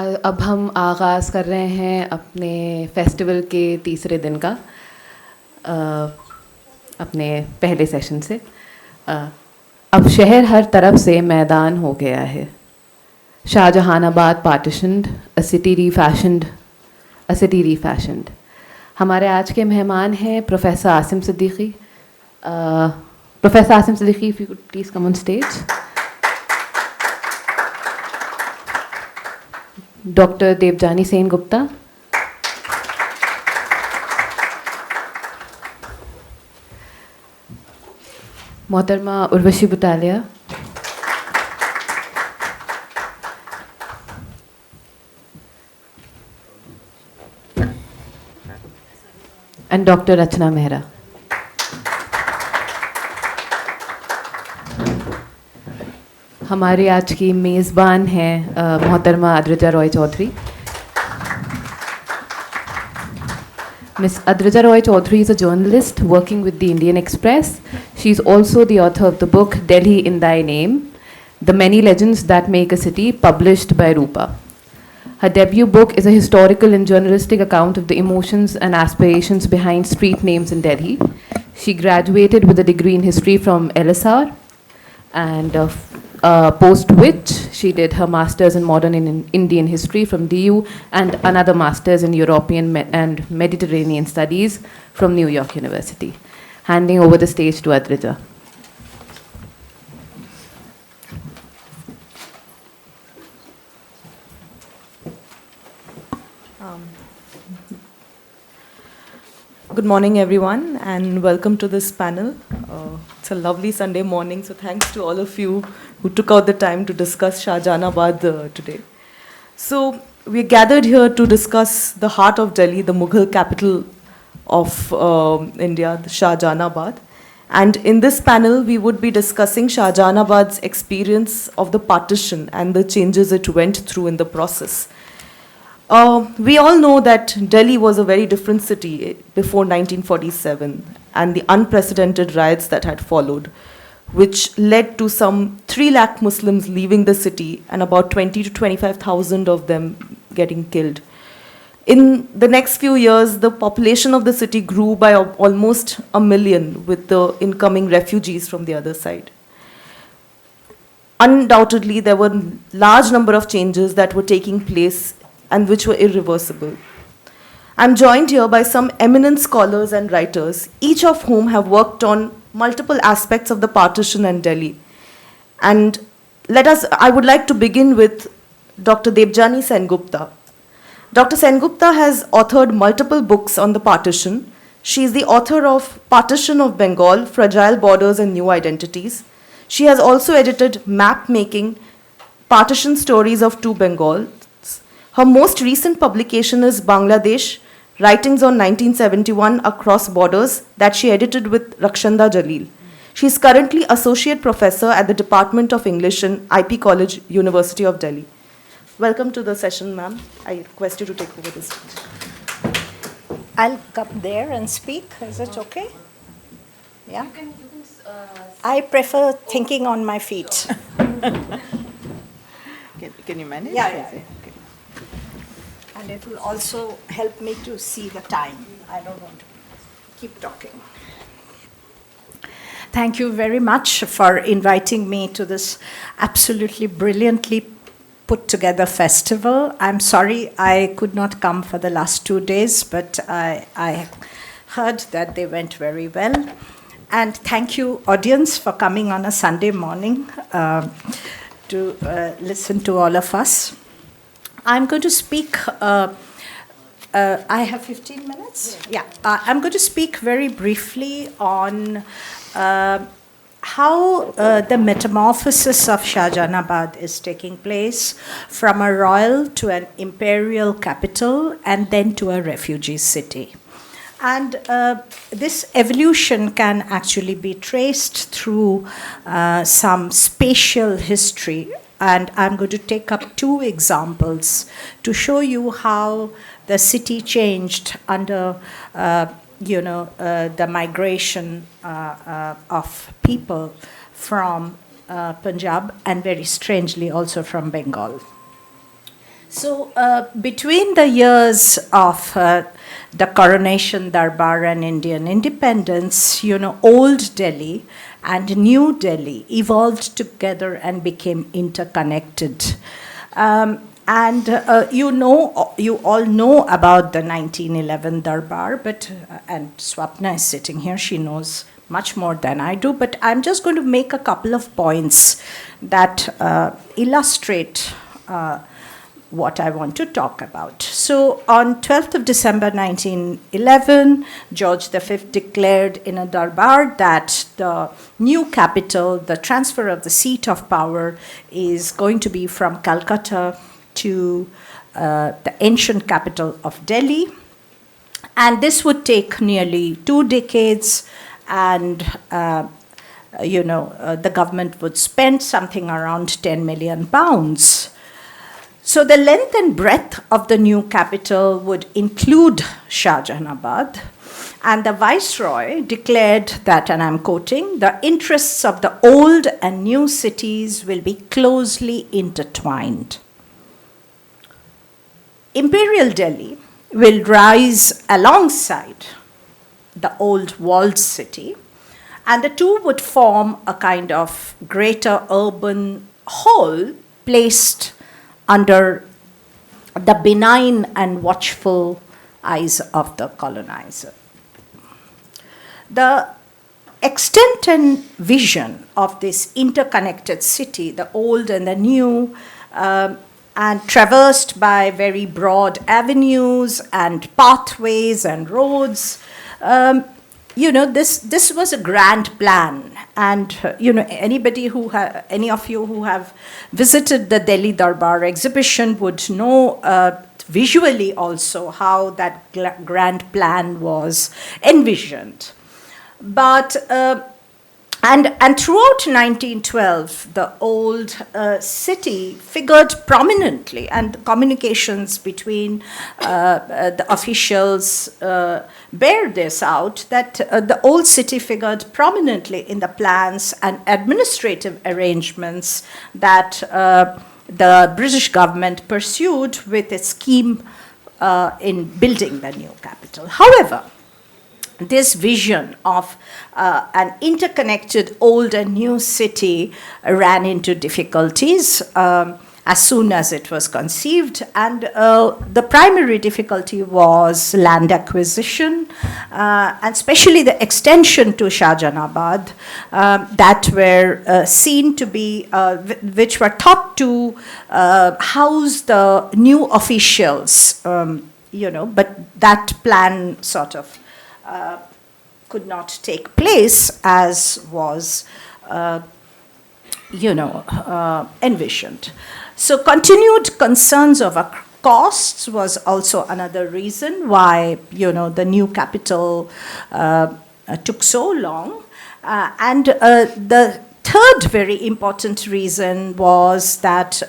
अब हम आगाज़ कर रहे हैं अपने फेस्टिवल के तीसरे दिन का अपने पहले सेशन से। अब शहर हर तरफ से मैदान हो गया है। Shahjahanabad partitioned, a city refashioned. हमारे आज के मेहमान हैं professor Asim Siddiqui. Professor Asim Siddiqui, if you could please come on stage. Doctor Devjani Sen Gupta, मोहतरमा उर्वशी बुटालिया, एंड डॉक्टर रचना मेहरा। हमारे आज की मेज़बान हैं मोहतरमा Adrija Roy Chaudhary. Miss Adrija Roy Chaudhary is a journalist working with the Indian Express. She is also the author of the book Delhi in Thy Name, The Many Legends That Make a City, published by Rupa. Her debut book is a historical and journalistic account of the emotions and aspirations behind street names in Delhi. She graduated with a degree in history from LSR, and post which she did her master's in modern Indian history from DU and another master's in European and Mediterranean studies from New York University. Handing over the stage to Adrija. Good morning, everyone, and welcome to this panel. It's a lovely Sunday morning, so thanks to all of you who took out the time to discuss Shahjahanabad today. So we're gathered here to discuss the heart of Delhi, the Mughal capital of India, the Shahjahanabad. And in this panel, we would be discussing Shahjahanabad's experience of the partition and the changes it went through in the process. We all know that Delhi was a very different city before 1947 and the unprecedented riots that had followed, which led to some 3 lakh Muslims leaving the city and about 20 to 25,000 of them getting killed. In the next few years, the population of the city grew by almost 1 million with the incoming refugees from the other side. Undoubtedly, there were a large number of changes that were taking place and which were irreversible. I'm joined here by some eminent scholars and writers, each of whom have worked on multiple aspects of the partition and Delhi. And I would like to begin with Dr. Devjani Sengupta. Dr. Sengupta has authored multiple books on the partition. She is the author of Partition of Bengal, Fragile Borders and New Identities. She has also edited Map Making, Partition Stories of Two Bengals. Her most recent publication is Bangladesh, Writings on 1971 Across Borders, that she edited with Rakshanda Jalil. She is currently Associate Professor at the Department of English in IP College, University of Delhi. Welcome to the session, ma'am. I request you to take over this stage. I'll come there and speak. Is it okay? Yeah? I prefer thinking on my feet. Can you manage? Yeah. Okay. And it will also help me to see the time. I don't want to keep talking. Thank you very much for inviting me to this absolutely brilliantly put together festival. I'm sorry I could not come for the last 2 days, but I heard that they went very well. And thank you, audience, for coming on a Sunday morning to listen to all of us. I'm going to speak, I have 15 minutes? Yeah. I'm going to speak very briefly on how the metamorphosis of Shahjahanabad is taking place from a royal to an imperial capital and then to a refugee city. And this evolution can actually be traced through some spatial history. And I'm going to take up 2 examples to show you how the city changed under, the migration of people from Punjab and very strangely also from Bengal. So, between the years of the coronation Darbar and Indian independence, Old Delhi and New Delhi evolved together and became interconnected. You all know about the 1911 Darbar, and Swapna is sitting here, she knows much more than I do, but I'm just going to make a couple of points that illustrate what I want to talk about. So on 12th of December 1911, George V declared in a Darbar that the new capital, the transfer of the seat of power, is going to be from Calcutta to the ancient capital of Delhi. And this would take nearly 2 decades, and the government would spend something around 10 million pounds. So the length and breadth of the new capital would include Shahjahanabad, and the viceroy declared that, and I'm quoting, "the interests of the old and new cities will be closely intertwined. Imperial Delhi will rise alongside the old walled city, and the two would form a kind of greater urban whole placed under the benign and watchful eyes of the colonizer." The extent and vision of this interconnected city, the old and the new, and traversed by very broad avenues and pathways and roads, this was a grand plan. And any of you who have visited the Delhi Darbar exhibition would know visually also how that grand plan was envisioned. But and throughout 1912, the old city figured prominently, and communications between the officials bear this out, that the old city figured prominently in the plans and administrative arrangements that the British government pursued with its scheme in building the new capital. However, this vision of an interconnected old and new city ran into difficulties as soon as it was conceived, and the primary difficulty was land acquisition, and especially the extension to Shahjahanabad that were seen to be, which were thought to house the new officials, but that plan sort of could not take place as was, envisioned. So continued concerns over costs was also another reason why, the new capital took so long. And the third very important reason was that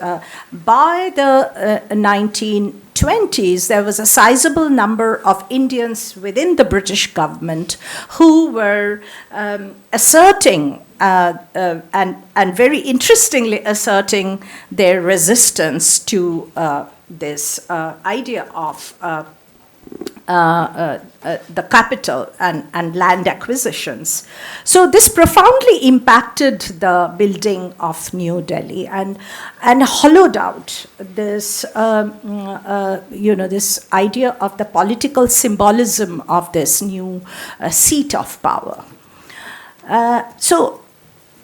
by the 1920s, there was a sizable number of Indians within the British government who were asserting and very interestingly asserting their resistance to this idea of the capital and land acquisitions. So this profoundly impacted the building of New Delhi and hollowed out this, this idea of the political symbolism of this new seat of power. So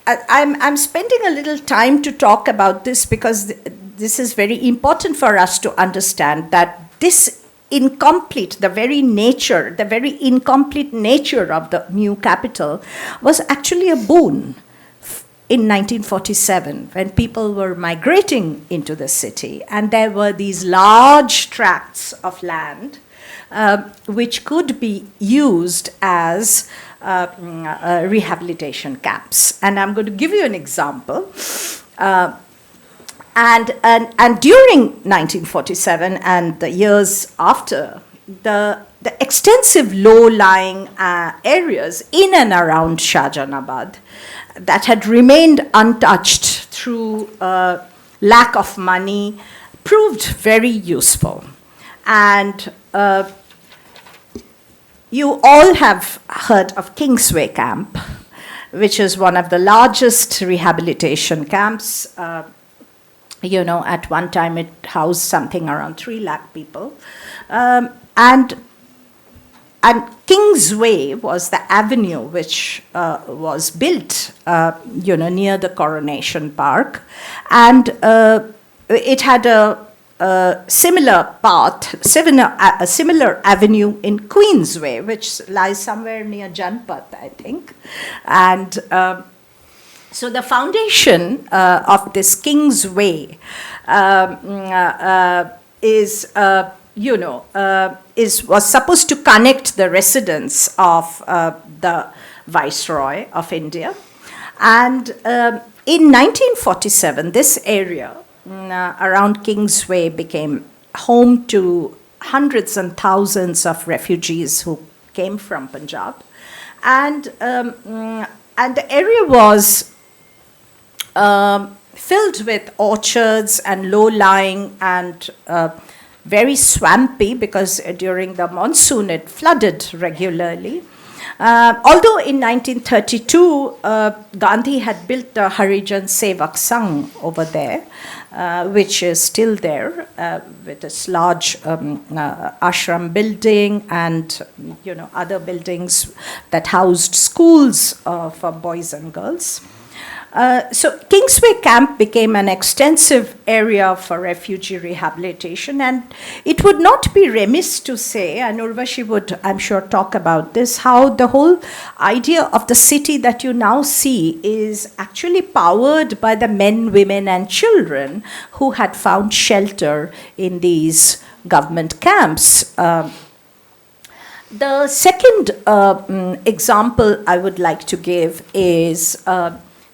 I'm spending a little time to talk about this because this is very important for us to understand that this the very incomplete nature of the new capital was actually a boon in 1947 when people were migrating into the city, and there were these large tracts of land which could be used as rehabilitation camps. And I'm going to give you an example. And during 1947 and the years after, the extensive low-lying areas in and around Shahjahanabad that had remained untouched through lack of money, proved very useful. And you all have heard of Kingsway Camp, which is one of the largest rehabilitation camps. At one time it housed something around 3 lakh people. And Kingsway was the avenue which was built, near the Coronation Park. And it had a similar path, a similar avenue in Queensway, which lies somewhere near Janpath, I think. And so the foundation of this Kingsway was supposed to connect the residence of the Viceroy of India. And in 1947, this area around Kingsway became home to hundreds and thousands of refugees who came from Punjab. And the area was filled with orchards and low-lying and very swampy, because during the monsoon it flooded regularly. Although in 1932, Gandhi had built the Harijan Sevak Sangh over there, which is still there, with this large ashram building and other buildings that housed schools for boys and girls. So Kingsway Camp became an extensive area for refugee rehabilitation, and it would not be remiss to say, and Urvashi would, I'm sure, talk about this, how the whole idea of the city that you now see is actually powered by the men, women, and children who had found shelter in these government camps. The second example I would like to give is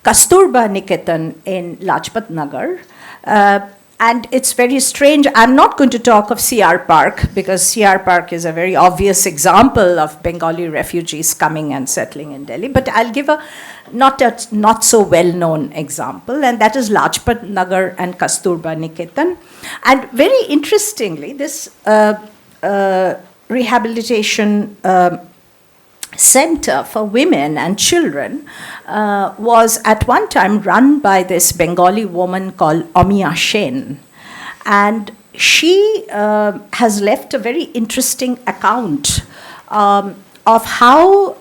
Kasturba Niketan in Lajpat Nagar. And it's very strange. I'm not going to talk of CR Park, because CR Park is a very obvious example of Bengali refugees coming and settling in Delhi. But I'll give a not so well-known example, and that is Lajpat Nagar and Kasturba Niketan. And very interestingly, this rehabilitation center for women and children was at one time run by this Bengali woman called Omiya Sen. And she has left a very interesting account of how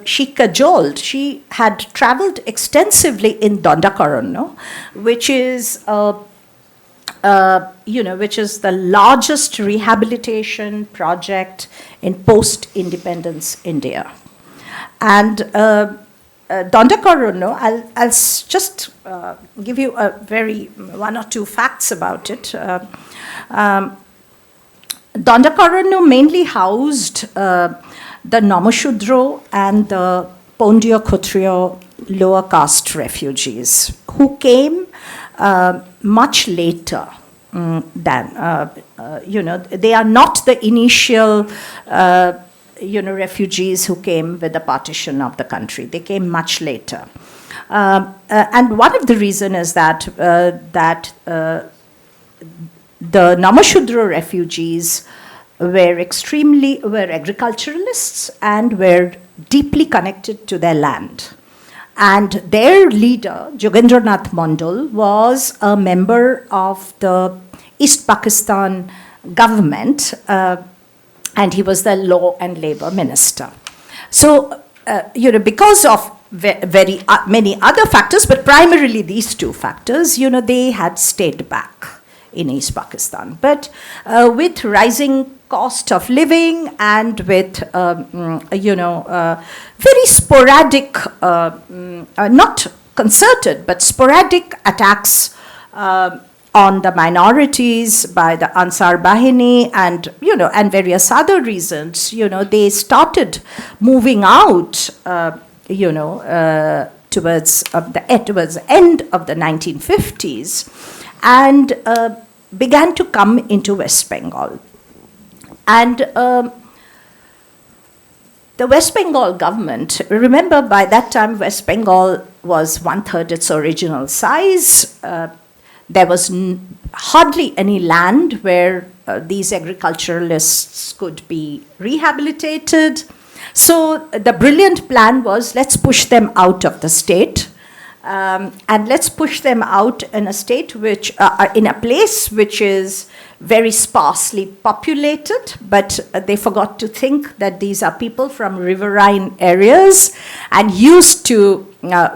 she cajoled. She had traveled extensively in Dandakaranno, which is which is the largest rehabilitation project in post-independence India. And Dandakaranno, I'll just give you one or two facts about it. Dandakaranno mainly housed the Namashudro and the Pondiya Khutriya lower caste refugees who came much later than, they are not the initial, refugees who came with the partition of the country. They came much later. And one of the reasons is that the Namashudra refugees were agriculturalists and were deeply connected to their land. And their leader, Jogendranath Mondal, was a member of the East Pakistan government, and he was the law and labor minister. So, because of very many other factors, but primarily these two factors, they had stayed back in East Pakistan. But with rising cost of living and with, very sporadic, not concerted, but sporadic attacks on the minorities by the Ansar Bahini and, and various other reasons, they started moving out, towards the end of the 1950s and began to come into West Bengal. And the West Bengal government, remember by that time West Bengal was 1/3 its original size. There was hardly any land where these agriculturalists could be rehabilitated. So the brilliant plan was, let's push them out of the state. And let's push them out in a state which, in a place which is very sparsely populated, but they forgot to think that these are people from riverine areas and used to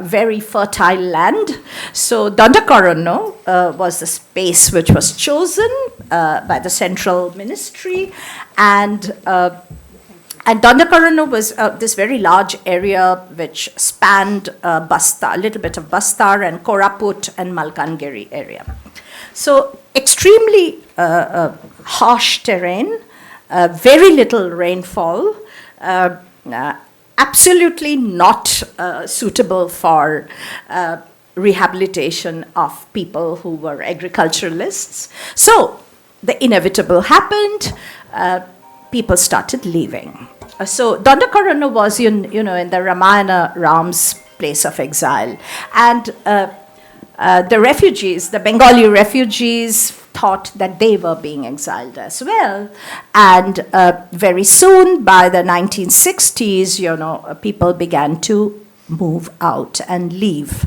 very fertile land. So Dandakaranno was the space which was chosen by the central ministry, and Dandakaranno was this very large area which spanned Bastar, a little bit of Bastar and Koraput and Malkangiri area. So extremely harsh terrain, very little rainfall, absolutely not suitable for rehabilitation of people who were agriculturalists. So the inevitable happened. People started leaving. So Dandakaranno was, in the Ramayana Ram's place of exile. And the refugees, the Bengali refugees, thought that they were being exiled as well. And very soon, by the 1960s, people began to move out and leave.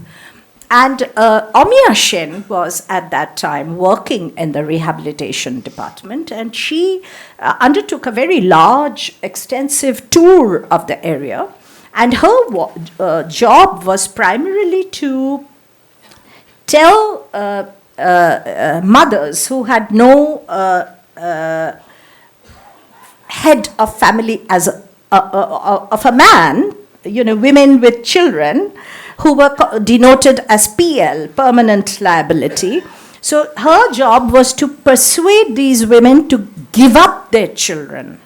And Omiya Sen was at that time working in the rehabilitation department, and she undertook a very large, extensive tour of the area. And her job was primarily to tell mothers who had no head of family as of a man, women with children, who were denoted as PL, permanent liability. So her job was to persuade these women to give up their children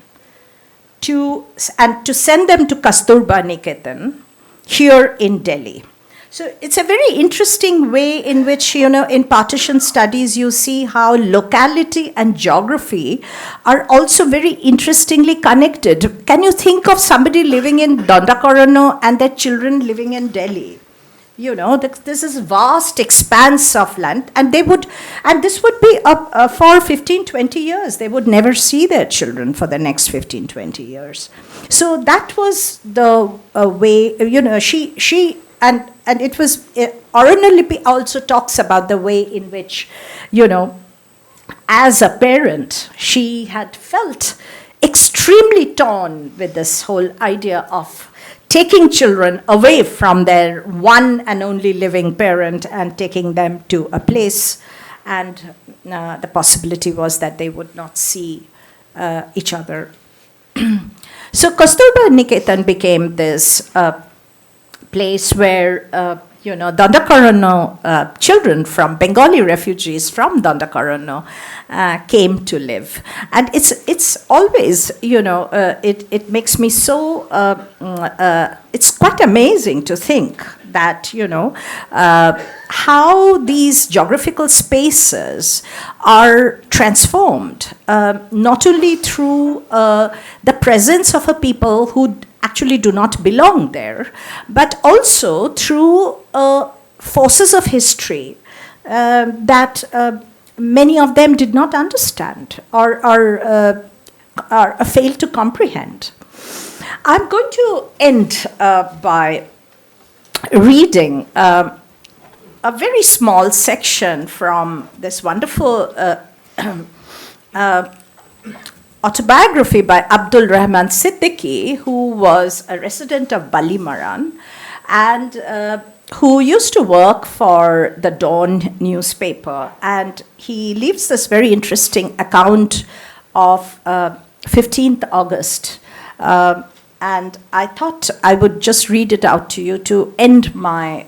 and to send them to Kasturba Niketan here in Delhi. So it's a very interesting way in which, in partition studies, you see how locality and geography are also very interestingly connected. Can you think of somebody living in Dandakaranno and their children living in Delhi? This is vast expanse of land, and this would be up for 15, 20 years. They would never see their children for the next 15, 20 years. So that was the way, and it was, Arunalipi also talks about the way in which, as a parent, she had felt extremely torn with this whole idea of taking children away from their one and only living parent and taking them to a place. And the possibility was that they would not see each other. So Kasturba Niketan became this place where Dandakaranno children from Bengali refugees from Dandakaranno came to live, and it's always it makes me so it's quite amazing to think that how these geographical spaces are transformed not only through the presence of a people who actually do not belong there, but also through forces of history that many of them did not understand or fail to comprehend. I'm going to end by reading a very small section from this wonderful autobiography by Abdul Rahman Siddiqui, who was a resident of Balimaran and who used to work for the Dawn newspaper. And he leaves this very interesting account of 15th August. And I thought I would just read it out to you to end my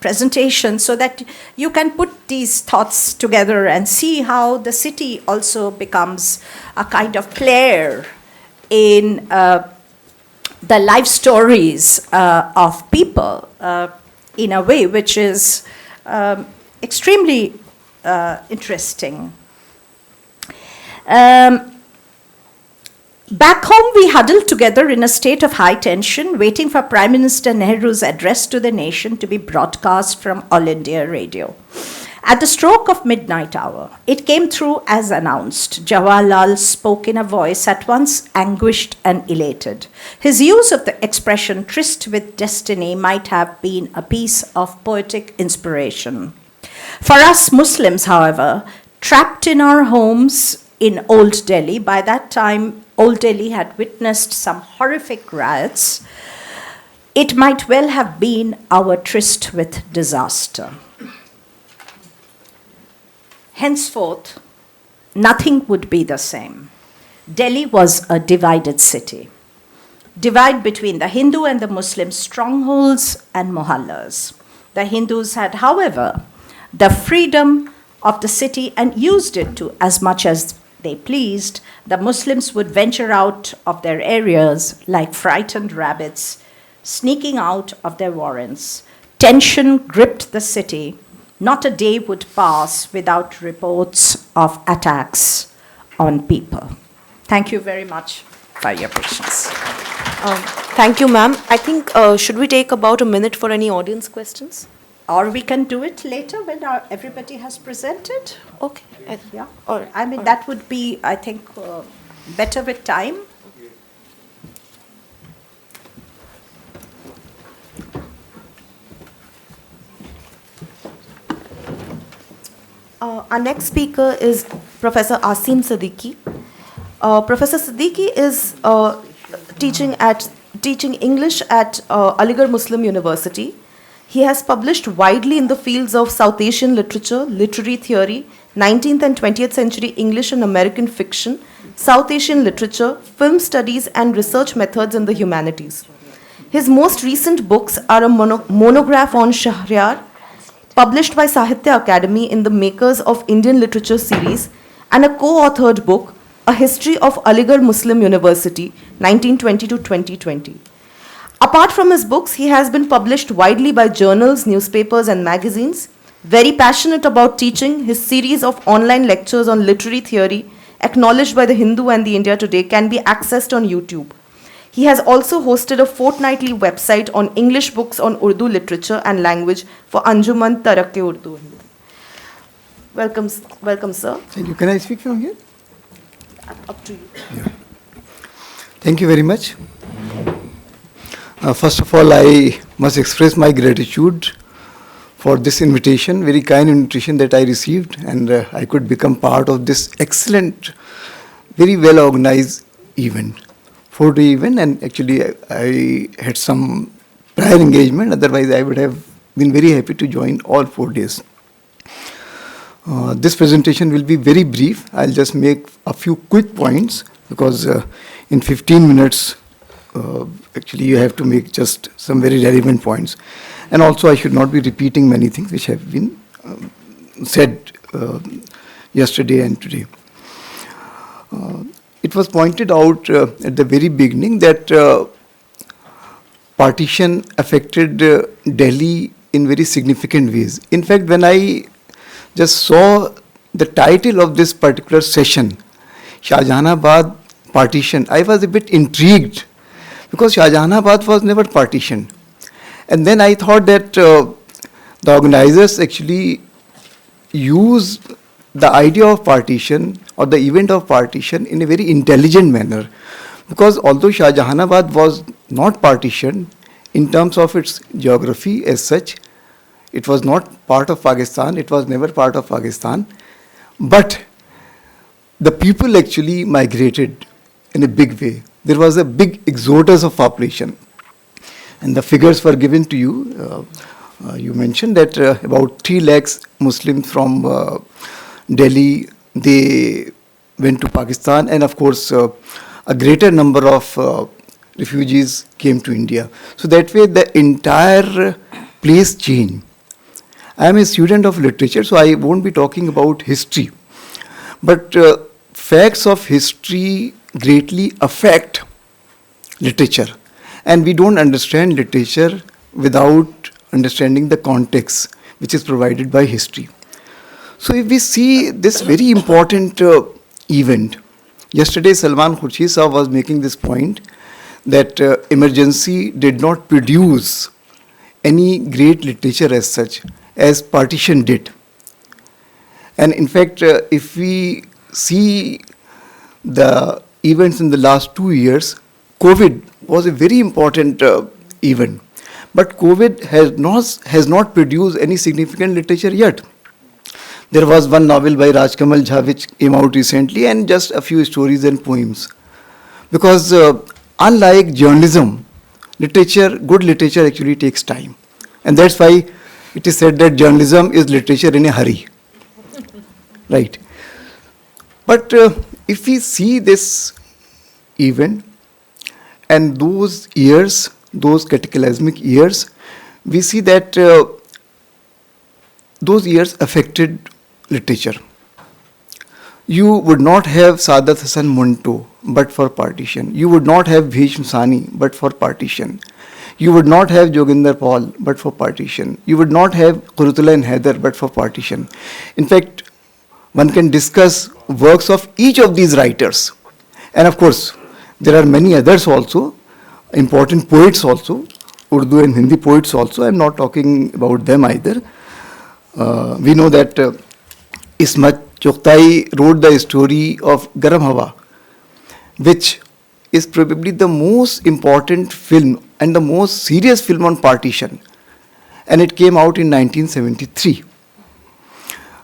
presentation, so that you can put these thoughts together and see how the city also becomes a kind of player in the life stories of people in a way which is extremely interesting. Back home, we huddled together in a state of high tension, waiting for Prime Minister Nehru's address to the nation to be broadcast from All India Radio. At the stroke of midnight hour, it came through as announced. Jawaharlal spoke in a voice at once anguished and elated. His use of the expression tryst with destiny might have been a piece of poetic inspiration. For us Muslims, however, trapped in our homes in Old Delhi, by that time Old Delhi had witnessed some horrific riots, it might well have been our tryst with disaster. Henceforth, nothing would be the same. Delhi was a divided city. Divide between the Hindu and the Muslim strongholds and mohallas. The Hindus had, however, the freedom of the city and used it to as much as they pleased. The Muslims would venture out of their areas like frightened rabbits, sneaking out of their warrens. Tension gripped the city. Not a day would pass without reports of attacks on people. Thank you very much for your patience. Thank you, ma'am. I think, should we take about a minute for any audience questions? Or we can do it later when everybody has presented. Okay. Yeah. All right. I mean, that would be, I think, better with time. Our next speaker is Professor Asim Siddiqui. Professor Siddiqui is teaching English at Aligarh Muslim University. He has published widely in the fields of South Asian literature, literary theory, 19th and 20th century English and American fiction, South Asian literature, film studies, and research methods in the humanities. His most recent books are a monograph on Shahryar, published by Sahitya Academy in the Makers of Indian Literature series, and a co-authored book, A History of Aligarh Muslim University, 1920 to 2020. Apart from his books, he has been published widely by journals, newspapers, and magazines. Very passionate about teaching, his series of online lectures on literary theory, acknowledged by the Hindu and the India Today, can be accessed on YouTube. He has also hosted a fortnightly website on English books on Urdu literature and language for Anjuman Taraq-e-Urdu. Welcome, sir. Thank you. Can I speak from here? Up to you. Yeah. Thank you very much. First of all, I must express my gratitude for this invitation, very kind invitation that I received, and I could become part of this excellent, very well organized event. 4-day event, and actually I had some prior engagement, otherwise I would have been very happy to join all 4 days. This presentation will be very brief. I'll just make a few quick points because in 15 minutes actually you have to make just some very relevant points. And also I should not be repeating many things which have been said yesterday and today. It was pointed out at the very beginning that partition affected Delhi in very significant ways. In fact, when I just saw the title of this particular session, Shahjahanabad partition, I was a bit intrigued because Shahjahanabad was never partitioned. And then I thought that the organizers actually used the idea of partition or the event of partition in a very intelligent manner, because although Shahjahanabad was not partitioned in terms of its geography as such, it was not part of Pakistan, it was never part of Pakistan, but the people actually migrated in a big way. There was a big exodus of population, and the figures were given to you. You mentioned that about 3 lakhs Muslims from Delhi, they went to Pakistan, and of course a greater number of refugees came to India. So that way the entire place changed. I am a student of literature, so I won't be talking about history. But facts of history greatly affect literature. And we don't understand literature without understanding the context which is provided by history. So if we see this very important event, Yesterday, Salman Khurshid Saab was making this point that emergency did not produce any great literature as such as partition did. And in fact, if we see the events in the last 2 years, COVID was a very important event. But COVID has not produced any significant literature yet. There was one novel by Rajkamal Jha which came out recently, and just a few stories and poems. Because unlike journalism, good literature actually takes time. And that's why it is said that journalism is literature in a hurry. Right. But if we see this event and those years, those cataclysmic years, we see that those years affected literature. You would not have Saadat Hasan Munto but for partition. You would not have Bhishma Sani but for partition. You would not have Joginder Paul but for partition. You would not have Qurratullah and Haider but for partition. In fact, one can discuss works of each of these writers. And of course, there are many others also, important poets also, Urdu and Hindi poets also. I'm not talking about them either. We know that Ismat Chughtai wrote the story of Garam Hawa, which is probably the most important film and the most serious film on partition. And it came out in 1973.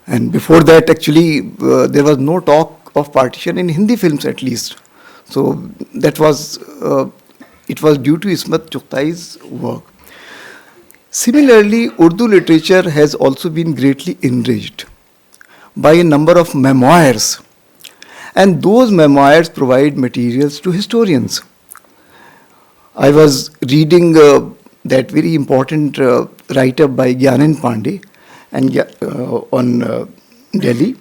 And before that, actually, there was no talk of partition in Hindi films at least. So that was, it was due to Ismat Chughtai's work. Similarly, Urdu literature has also been greatly enriched by a number of memoirs. And those memoirs provide materials to historians. I was reading that very important write-up by Gyanen Pandey and on Delhi.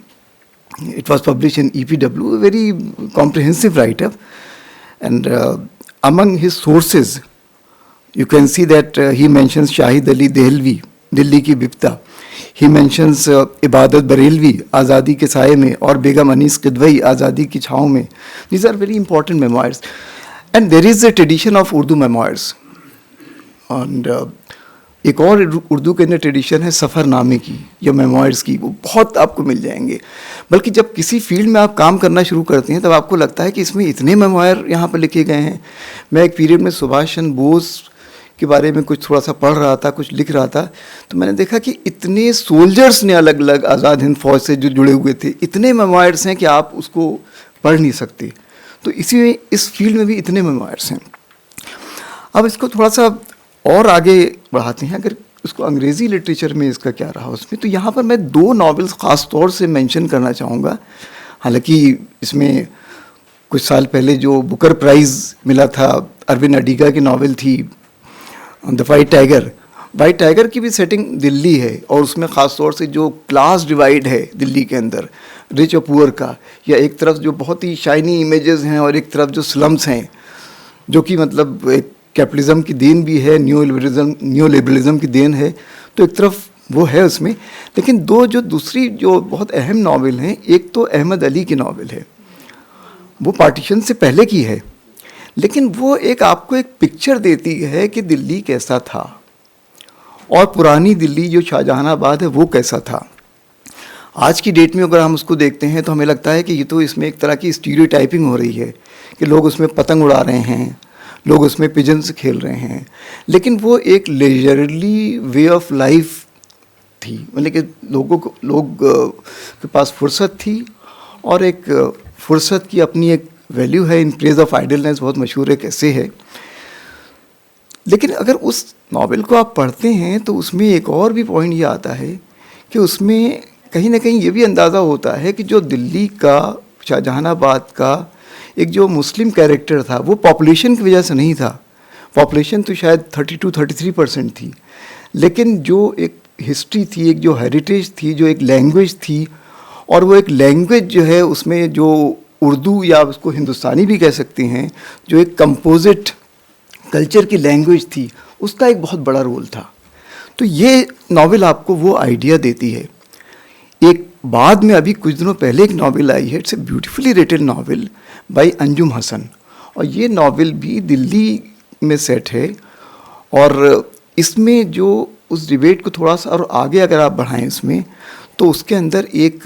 It was published in EPW, a very comprehensive write-up. And among his sources, you can see that he mentions Shahid Ali Dehlvi, Delhi ki Bipta. He mentions Ibadat Barelvi, Azadi ke Saaye mein, or Begum Anis Kidwai, Azadi ki Chhaon mein. These are very important memoirs. And there is a tradition of Urdu memoirs. And एक और उर्दू के अंदर tradition है सफ़रनामे की या memoirs की, वो बहुत आपको मिल जाएंगे. बल्कि जब किसी फील्ड में आप काम करना शुरू करते हैं तब आपको लगता है कि इसमें इतने मेमोयर यहाँ पर लिखे गए हैं. मैं एक पीरियड में सुभाष चंद्र बोस के बारे में कुछ थोड़ा सा पढ़ रहा था, कुछ लिख रहा था, तो मैंने देखा कि इतने सोल्जर्स ने अलग अलग आज़ाद हिंद फौज से जो जुड़े हुए थे, इतने मेमोयर्स हैं कि आप उसको पढ़ नहीं सकते. तो इस फील्ड में भी इतने मेमोयर्स हैं. अब इसको थोड़ा सा और आगे बढ़ाते हैं. अगर इसको अंग्रेज़ी लिटरेचर में इसका क्या रहा उसमें, तो यहाँ पर मैं 2 नॉवेल्स ख़ास तौर से मेंशन करना चाहूँगा. हालांकि इसमें कुछ साल पहले जो बुकर प्राइज़ मिला था, अरविंद अडिगा की नॉवेल थी the white tiger. White tiger की भी सेटिंग दिल्ली है और उसमें ख़ास तौर से जो क्लास डिवाइड है दिल्ली के अंदर, रिच और पुअर का, या एक तरफ जो बहुत ही शाइनी इमेजेस हैं और एक तरफ जो स्लम्स हैं, जो कि मतलब एक कैपिटलिज्म की देन भी है, न्यू लिबरलिज्म की देन है. तो एक तरफ वो है उसमें. लेकिन दूसरी जो बहुत अहम नावल हैं, एक तो अहमद अली की नावल है, वो पार्टीशन से पहले की है, लेकिन वो आपको एक पिक्चर देती है कि दिल्ली कैसा था और पुरानी दिल्ली जो शाहजहानाबाद है वो कैसा था. आज की डेट में अगर हम उसको देखते हैं तो हमें लगता है कि ये तो इसमें एक तरह की स्टीरियोटाइपिंग हो रही है कि लोग उसमें पतंग उड़ा रहे हैं, लोग उसमें पिजन से खेल रहे हैं. लेकिन वो एक लेजरली वे ऑफ लाइफ थी, मतलब कि लोग के पास फुर्सत थी और एक फुर्सत की अपनी एक वैल्यू है. इन प्रेज ऑफ आइडलनेस बहुत मशहूर है कैसे है. लेकिन अगर उस नावल को आप पढ़ते हैं तो उसमें एक और भी पॉइंट ये आता है कि उसमें कहीं ना कहीं ये भी अंदाज़ा होता है कि जो दिल्ली का, शाहजहानाबाद का एक जो मुस्लिम कैरेक्टर था वो पॉपुलेशन की वजह से नहीं था. पॉपुलेशन तो शायद 32-33% थी, लेकिन जो एक हिस्ट्री थी, एक जो हेरिटेज थी, जो एक लैंग्वेज थी, और वो एक लैंग्वेज जो है उसमें जो उर्दू या उसको हिंदुस्तानी भी कह सकते हैं, जो एक कंपोजिट कल्चर की लैंग्वेज थी, उसका एक बहुत बड़ा रोल था. तो ये नावल आपको वो आइडिया देती है. एक बाद में अभी कुछ दिनों पहले एक नावल आई है, it's a beautifully written novel by Anjum Hasan, और ये नावल भी दिल्ली में सेट है। और इसमें जो उस डिबेट को थोड़ा सा और आगे अगर आप बढ़ाएं इसमें, तो उसके अंदर एक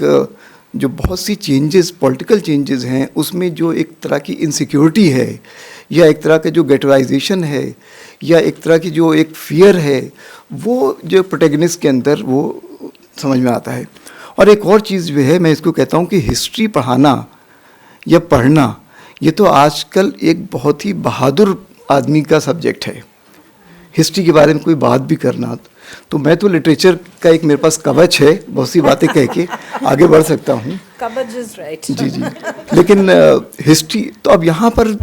जो बहुत सी चेंजेस, पॉलिटिकल चेंजेस हैं, उसमें जो एक तरह की इनसिक्योरिटी है, या एक तरह का जो गेटराइजेशन है, या एक तरह की जो एक फियर है, वो जो प्रोटैगनिस्ट के अंदर वो समझ में आता है। और एक और चीज़ जो है, मैं इसको कहता हूँ कि हिस्ट्री पढ़ाना या पढ़ना, ये तो आजकल एक बहुत ही बहादुर आदमी का सब्जेक्ट है। हिस्ट्री के बारे में कोई बात भी करना, तो मैं तो लिटरेचर का एक मेरे पास कवच है, बहुत सी बातें कह के आगे बढ़ सकता हूँ। Coverage is right. जी जी, लेकिन हिस्ट्री तो अब यहाँ पर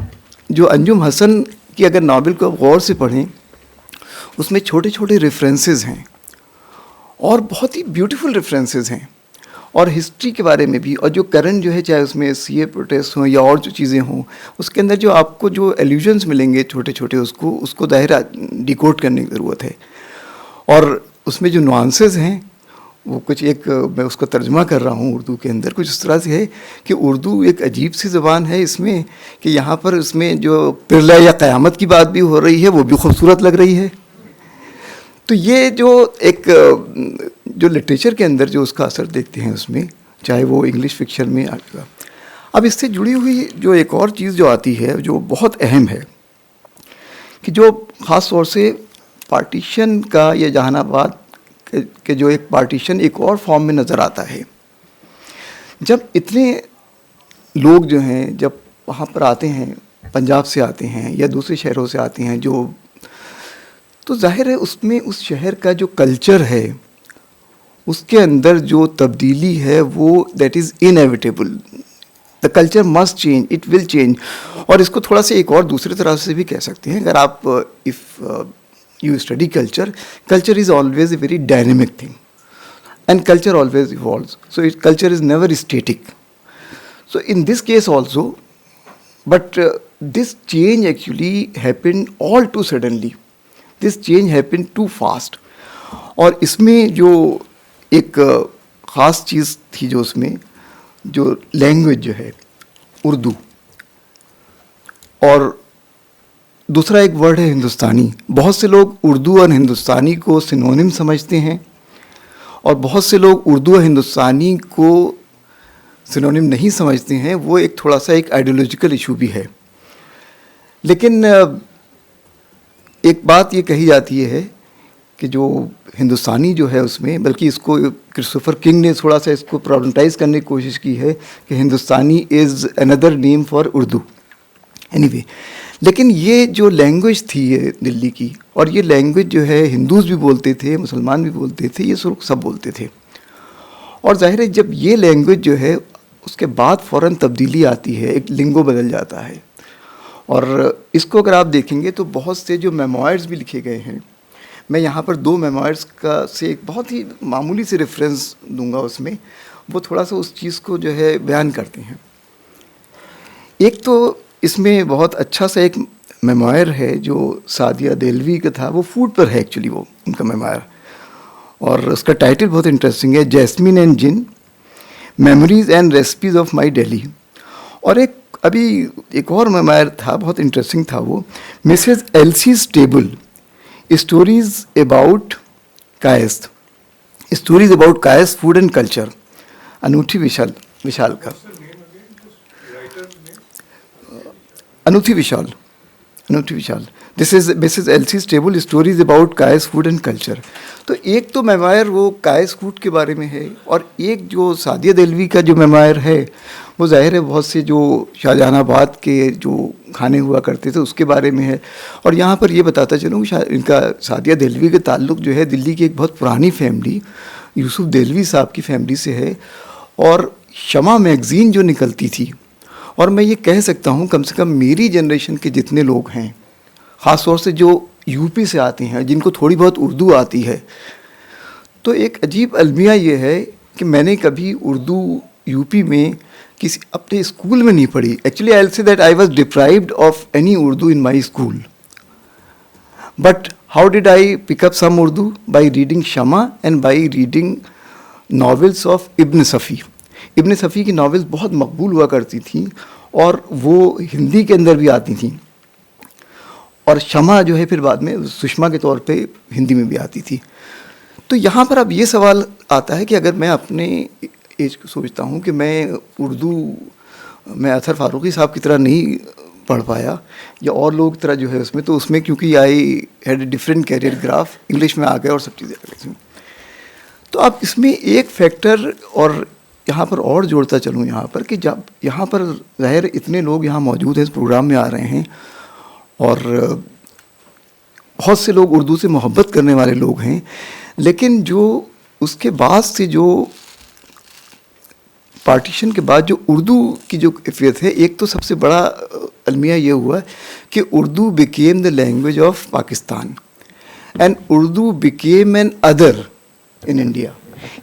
जो अंजुम हसन की अगर नावल को गौर से पढ़ें, उसमें छोटे छोटे रेफरेंसेस हैं और बहुत ही ब्यूटीफुल रेफरेंसेस हैं, और हिस्ट्री के बारे में भी, और जो करंट जो है, चाहे उसमें सीए प्रोटेस्ट हों या और जो चीज़ें हों, उसके अंदर जो आपको जो एल्यूजन्स मिलेंगे छोटे छोटे, उसको दाहिर डिकोड करने की ज़रूरत है। और उसमें जो नुआंसेस हैं वो कुछ एक, मैं उसको तर्जुमा कर रहा हूँ उर्दू के अंदर, कुछ इस तरह से है कि उर्दू एक अजीब सी ज़बान है इसमें, कि यहाँ पर इसमें जो पिरला या क़यामत की बात भी हो रही है, वो भी खूबसूरत लग रही है। तो ये जो एक जो लिटरेचर के अंदर जो उसका असर देखते हैं उसमें, चाहे वो इंग्लिश फिक्शन में आएगा। अब इससे जुड़ी हुई जो एक और चीज़ जो आती है, जो बहुत अहम है, कि जो ख़ास तौर से पार्टीशन का, या जहानाबाद के जो एक पार्टीशन एक और फॉर्म में नज़र आता है। जब इतने लोग जो हैं, जब वहाँ पर आते हैं, पंजाब से आते हैं या दूसरे शहरों से आते हैं, जो तो जाहिर है उसमें उस शहर का जो कल्चर है, उसके अंदर जो तब्दीली है, वो that is inevitable. The culture must change, it will change. और इसको थोड़ा सा एक और दूसरी तरह से भी कह सकते हैं, अगर आप if you study culture, culture is always a very dynamic thing, and culture always evolves, so culture is never static. So in this case also, but this change actually happened all too suddenly, this change happened too fast. और इसमें जो एक ख़ास चीज़ थी, जो उसमें जो language जो है उर्दू, और दूसरा एक वर्ड है हिंदुस्तानी। बहुत से लोग उर्दू और हिंदुस्तानी को सिनोनिम समझते हैं, और बहुत से लोग उर्दू और हिंदुस्तानी को सिनोनिम नहीं समझते हैं। वो एक थोड़ा सा एक आइडियोलॉजिकल इशू भी है। लेकिन एक बात ये कही जाती है कि जो हिंदुस्तानी जो है उसमें, बल्कि इसको क्रिस्टोफर किंग ने थोड़ा सा इसको प्रॉब्लमटाइज करने की कोशिश की है कि Hindustani is another name for Urdu. Anyway, लेकिन ये जो लैंग्वेज थी ये दिल्ली की, और ये लैंग्वेज जो है हिंदूज़ भी बोलते थे, मुसलमान भी बोलते थे, ये सब बोलते थे। और जाहिर है जब ये लैंग्वेज जो है, उसके बाद फ़ौरन तब्दीली आती है, एक लिंगो बदल जाता है। और इसको अगर आप देखेंगे तो बहुत से जो मेमोइर्स भी लिखे गए हैं, मैं यहाँ पर 2 मेमोइर्स का से एक बहुत ही मामूली से रेफरेंस दूंगा, उसमें वो थोड़ा सा उस चीज़ को जो है बयान करते हैं। एक तो इसमें बहुत अच्छा सा एक मेमोयर है जो सादिया देलवी का था, वो फूड पर है एक्चुअली, वो उनका मेमोयर, और उसका टाइटल बहुत इंटरेस्टिंग है, jasmine and jinn, memories and recipes of my Delhi. और अभी एक और मेमोयर था, बहुत इंटरेस्टिंग था वो, Mrs LC's table, stories about Kayasth, stories about Kayasth food and culture, Anoothi Vishal का, Anoothi Vishal. This is Mrs LC's table, stories about Kayasth food and culture. तो एक तो मेमोयर वो कायस फूड के बारे में है, और एक जो सादिया देलवी का जो मेमोयर है, वो जाहिर है बहुत से जो शाहजहानाबाद के जो खाने हुआ करते थे उसके बारे में है। और यहाँ पर ये बताता चलूँ कि इनका सादिया देलवी का ताल्लुक़ जो है दिल्ली की एक बहुत पुरानी फैमिली, यूसुफ देलवी साहब की फैमिली से है। और शमा मैगज़ीन जो निकलती थी, और मैं ये कह सकता हूँ कम से कम मेरी जनरेशन के जितने लोग हैं, ख़ास तौर से जो यूपी से आते हैं, जिनको थोड़ी बहुत उर्दू आती है, तो एक अजीब अलमिया ये है कि मैंने कभी उर्दू यूपी में किसी अपने स्कूल में नहीं पढ़ी। Actually I will say that I was deprived of any Urdu in my school, but how did I pick up some Urdu? By reading Shama and by reading novels of Ibn Safi. Ibn Safi की नॉवेल्स बहुत मकबूल हुआ करती थी और वो हिंदी के अंदर भी आती थी, और शमा जो है फिर बाद में सुषमा के तौर पे हिंदी में भी आती थी। तो यहाँ पर अब ये सवाल आता है कि अगर मैं अपने एज को सोचता हूँ कि मैं उर्दू मैं अतर फारूकी साहब की तरह नहीं पढ़ पाया या और लोग की तरह जो है उसमें, तो उसमें क्योंकि I had a different career graph, English में आ गया और सब चीज़ें आ गई। तो अब इसमें एक फैक्टर और यहाँ पर और जोड़ता चलूँ यहाँ पर कि जब यहाँ पर ज़ाहिर इतने लोग यहाँ मौजूद हैं, इस प्रोग्राम में आ रहे हैं, और बहुत से लोग उर्दू से मोहब्बत करने वाले लोग हैं, लेकिन जो उसके बाद से जो पार्टीशन के बाद जो उर्दू की जो कैफियत है, एक तो सबसे बड़ा अलमिया ये हुआ कि Urdu became the language of Pakistan and Urdu became an other in India.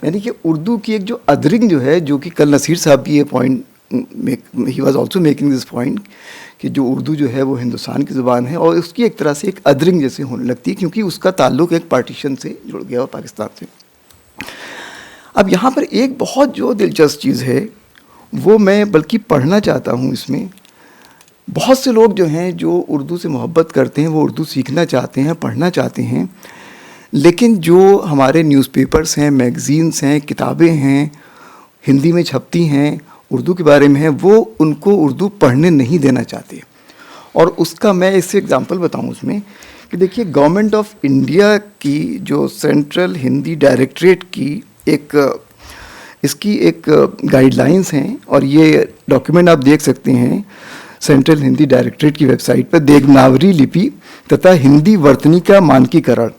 यानी कि उर्दू की एक जो अदरिंग जो है, जो कि कल नसीर साहब भी ये point he was also making this point कि जो उर्दू जो है वो हिंदुस्तान की ज़ुबान है और उसकी एक तरह से एक अदरिंग जैसे होने लगती है, क्योंकि उसका ताल्लुक़ एक पार्टीशन से जुड़ गया और पाकिस्तान से। अब यहाँ पर एक बहुत जो दिलचस्प चीज़ है वो मैं बल्कि पढ़ना चाहता हूँ इसमें। बहुत से लोग जो हैं जो उर्दू से मोहब्बत करते हैं, वो उर्दू सीखना चाहते हैं, पढ़ना चाहते हैं, लेकिन जो हमारे न्यूज़पेपर्स हैं, मैगज़ीन्स हैं, किताबें हैं, हिंदी में छपती हैं, उर्दू के बारे में है, वो उनको उर्दू पढ़ने नहीं देना चाहते। और उसका मैं इससे एग्ज़ाम्पल बताऊं उसमें कि देखिए, गवर्नमेंट ऑफ इंडिया की जो सेंट्रल हिंदी डायरेक्टरेट की इसकी एक गाइडलाइंस हैं, और ये डॉक्यूमेंट आप देख सकते हैं सेंट्रल हिंदी डायरेक्टरेट की वेबसाइट पर, देवनागरी लिपि तथा हिंदी वर्तनी का मानकीकरण।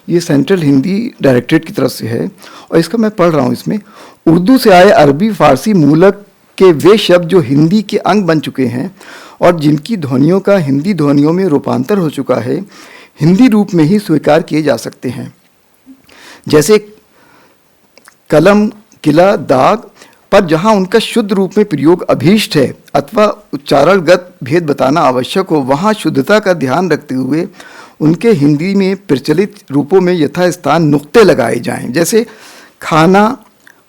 ये सेंट्रल हिंदी डायरेक्टरेट की तरफ से है और इसका मैं पढ़ रहा हूँ। इसमें उर्दू से आए अरबी फारसी मूलक के वे शब्द जो हिंदी के अंग बन चुके हैं और जिनकी ध्वनियों का हिंदी ध्वनियों में रूपांतर हो चुका है, हिंदी रूप में ही स्वीकार किए जा सकते हैं। जैसे कलम, किला, दाग, पर जहाँ उनका शुद्ध रूप में प्रयोग अभीष्ट है अथवा उच्चारणगत भेद बताना आवश्यक हो, वहाँ शुद्धता का ध्यान रखते हुए उनके हिंदी में प्रचलित रूपों में यथास्थान नुक्ते लगाए जाएं। जैसे खाना,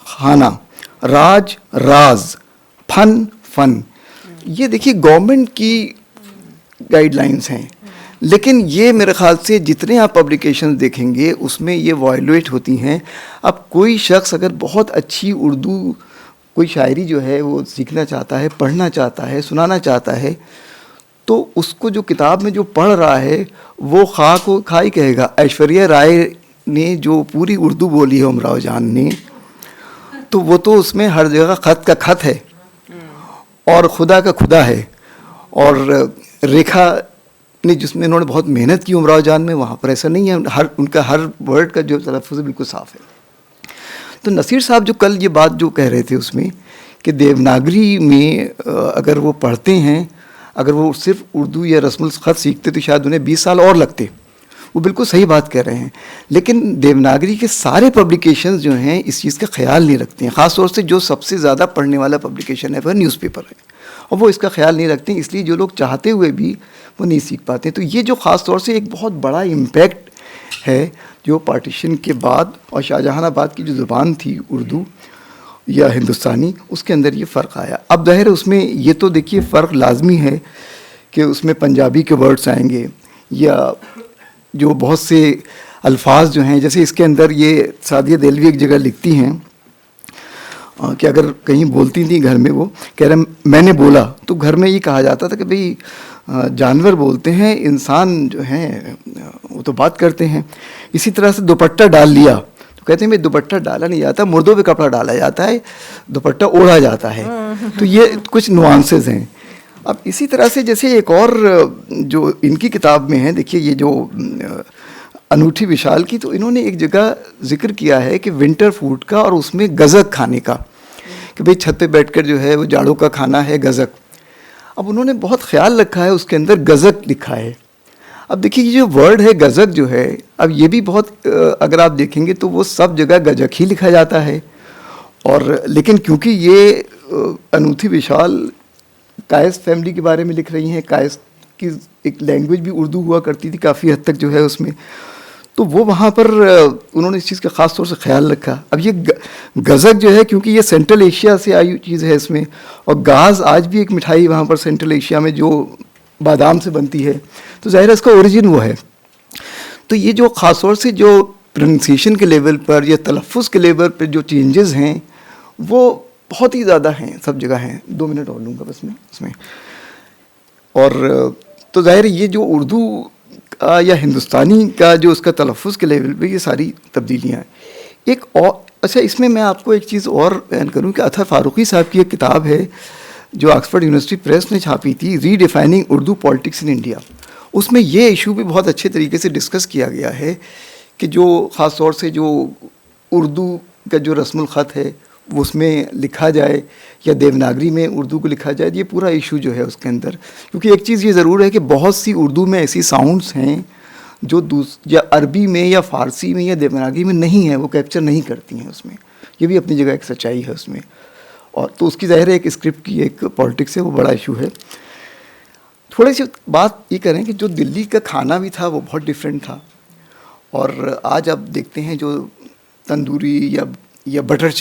खाना, राज, राज, फन, फन। ये देखिए गवर्नमेंट की गाइडलाइंस हैं, लेकिन ये मेरे ख्याल से जितने आप पब्लिकेशंस देखेंगे उसमें ये वायलेट होती हैं। अब कोई शख्स अगर बहुत अच्छी उर्दू कोई शायरी जो है वो सीखना चाहता है, पढ़ना चाहता है, सुनाना चाहता है, तो उसको जो किताब में जो पढ़ रहा है वो खा को खा ही कहेगा। ऐश्वर्या राय ने जो पूरी उर्दू बोली है उमराव जान ने, तो वो तो उसमें हर जगह ख़त का ख़त है और खुदा का खुदा है, और रेखा ने जिसमें उन्होंने बहुत मेहनत की उमराव जान में, वहाँ पर ऐसा नहीं है। उनका हर वर्ड का जो तलफ़्फ़ुज़ है बिल्कुल साफ़ है। तो नसीर साहब जो कल ये बात जो कह रहे थे उसमें कि देवनागरी में अगर वो पढ़ते हैं, अगर वो सिर्फ उर्दू या रस्मुल ख़त सीखते तो शायद उन्हें 20 साल और लगते। वो बिल्कुल सही बात कह रहे हैं, लेकिन देवनागरी के सारे पब्लिकेशंस जो हैं इस चीज़ का ख्याल नहीं रखते हैं। ख़ास तौर से जो सबसे ज़्यादा पढ़ने वाला पब्लिकेशन है वह न्यूज़पेपर है, और वो इसका ख्याल नहीं रखते हैं, इसलिए जो लोग चाहते हुए भी वो नहीं सीख पाते। तो ये जो ख़ास तौर से एक बहुत बड़ा इम्पैक्ट है जो पार्टीशन के बाद और शाहजहानाबाद की जो ज़ुबान थी उर्दू या हिंदुस्तानी, उसके अंदर ये फ़र्क आया। अब ज़ाहिर है उसमें ये तो देखिए फ़र्क लाजमी है कि उसमें पंजाबी के वर्ड्स आएंगे, या जो बहुत से अल्फाज जो हैं, जैसे इसके अंदर ये सादिया देलवी एक जगह लिखती हैं कि अगर कहीं बोलती थी घर में, वो कह रहे मैंने बोला, तो घर में ये कहा जाता था कि भाई जानवर बोलते हैं, इंसान जो हैं वो तो बात करते हैं। इसी तरह से दुपट्टा डाल लिया तो कहते हैं भाई दुपट्टा डाला नहीं जाता, मुर्दों पे कपड़ा डाला जाता है, दुपट्टा ओढ़ा जाता है। तो ये कुछ नुआंसेस हैं। अब इसी तरह से जैसे एक और जो इनकी किताब में है, देखिए ये जो अनूठी विशाल की, तो इन्होंने एक जगह जिक्र किया है कि विंटर फूड का, और उसमें गज़क खाने का, कि भाई छत पे बैठकर जो है वो जाड़ों का खाना है गज़क। अब उन्होंने बहुत ख्याल रखा है, उसके अंदर गज़क लिखा है। अब देखिए ये जो वर्ड है गज़क जो है, अब ये भी बहुत अगर आप देखेंगे तो वो सब जगह गज़क ही लिखा जाता है, और लेकिन क्योंकि ये अनूठी विशाल कायस फैमिली के बारे में लिख रही हैं, कायस की एक लैंग्वेज भी उर्दू हुआ करती थी काफ़ी हद तक जो है उसमें, तो वो वहाँ पर उन्होंने इस चीज़ का ख़ास तौर से ख्याल रखा। अब ये गज़क जो है, क्योंकि ये सेंट्रल एशिया से आई हुई चीज़ है इसमें, और गाज़ आज भी एक मिठाई वहाँ पर सेंट्रल एशिया में जो बादाम से बनती है, तो ज़ाहिर है इसका ओरिजिन वो है। तो ये जो ख़ास तौर से जो प्रोनाउंसिएशन के लेवल पर या तलफ़्फ़ुज़ के लेवल पर जो चेंजेस हैं वो बहुत ही ज़्यादा हैं, सब जगह हैं। 2 मिनट और लूँगा बस मैं उसमें। और तो ज़ाहिर है ये जो उर्दू या हिंदुस्तानी का जो उसका तलफ़्फ़ुज़ के लेवल पे ये सारी तब्दीलियाँ हैं। एक और अच्छा, इसमें मैं आपको एक चीज़ और बयान करूँ कि अतहर फ़ारूक़ी साहब की एक किताब है जो ऑक्सफोर्ड यूनिवर्सिटी प्रेस ने छापी थी, redefining Urdu politics in India. उसमें ये इशू भी बहुत अच्छे तरीके से डिस्कस किया गया है कि जो ख़ास तौर से जो उर्दू का जो रस्मुल ख़त है वो उसमें लिखा जाए या देवनागरी में उर्दू को लिखा जाए, ये पूरा इशू जो है उसके अंदर। क्योंकि एक चीज़ ये ज़रूर है कि बहुत सी उर्दू में ऐसी साउंड्स हैं जो या अरबी में या फ़ारसी में या देवनागरी में नहीं है, वो कैप्चर नहीं करती हैं उसमें। ये भी अपनी जगह एक सच्चाई है उसमें। और तो उसकी ज़ाहिर है एक स्क्रिप्ट की एक पॉलिटिक्स है, वो बड़ा इशू है। थोड़ी सी बात ये करें कि जो दिल्ली का खाना भी था वो बहुत डिफरेंट था, और आज आप देखते हैं जो तंदूरी या बटर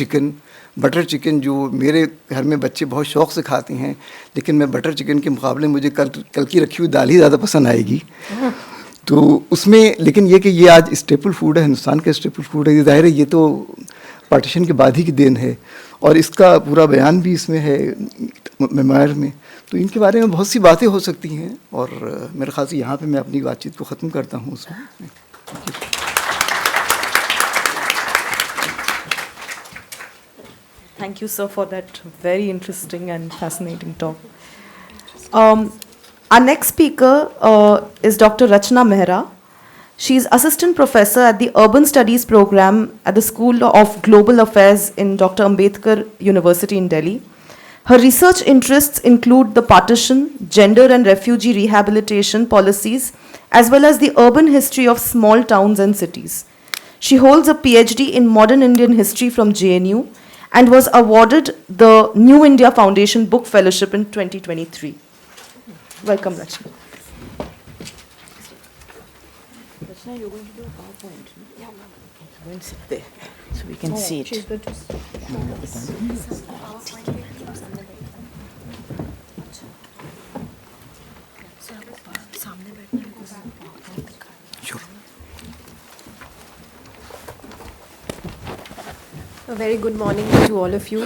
चिकन जो मेरे घर में बच्चे बहुत शौक़ से खाते हैं, लेकिन मैं बटर चिकन के मुकाबले मुझे कल की रखी हुई दाल ही ज़्यादा पसंद आएगी। तो उसमें लेकिन ये कि ये आज स्टेपल फूड है, हिंदुस्तान का स्टेपल फूड है। ये ज़ाहिर है ये तो पार्टीशन के बाद ही की देन है, और इसका पूरा बयान भी इसमें है मेमोयर में। तो इनके बारे में बहुत सी बातें हो सकती हैं, और मेरे ख्याल से यहाँ पे मैं अपनी बातचीत को ख़त्म करता हूँ उसमें। Thank you, sir, for that very interesting and fascinating talk. Our next speaker is Dr. Rachna Mehra. She is Assistant Professor at the Urban Studies Program at the School of Global Affairs in Dr. Ambedkar University in Delhi. Her research interests include the partition, gender and refugee rehabilitation policies, as well as the urban history of small towns and cities. She holds a PhD in modern Indian history from JNU and was awarded the New India Foundation Book Fellowship in 2023. Welcome, Rachna. Rachna, you're going to do a PowerPoint, no? Yeah, go and sit there so we can see it. Sure. A very good morning to all of you.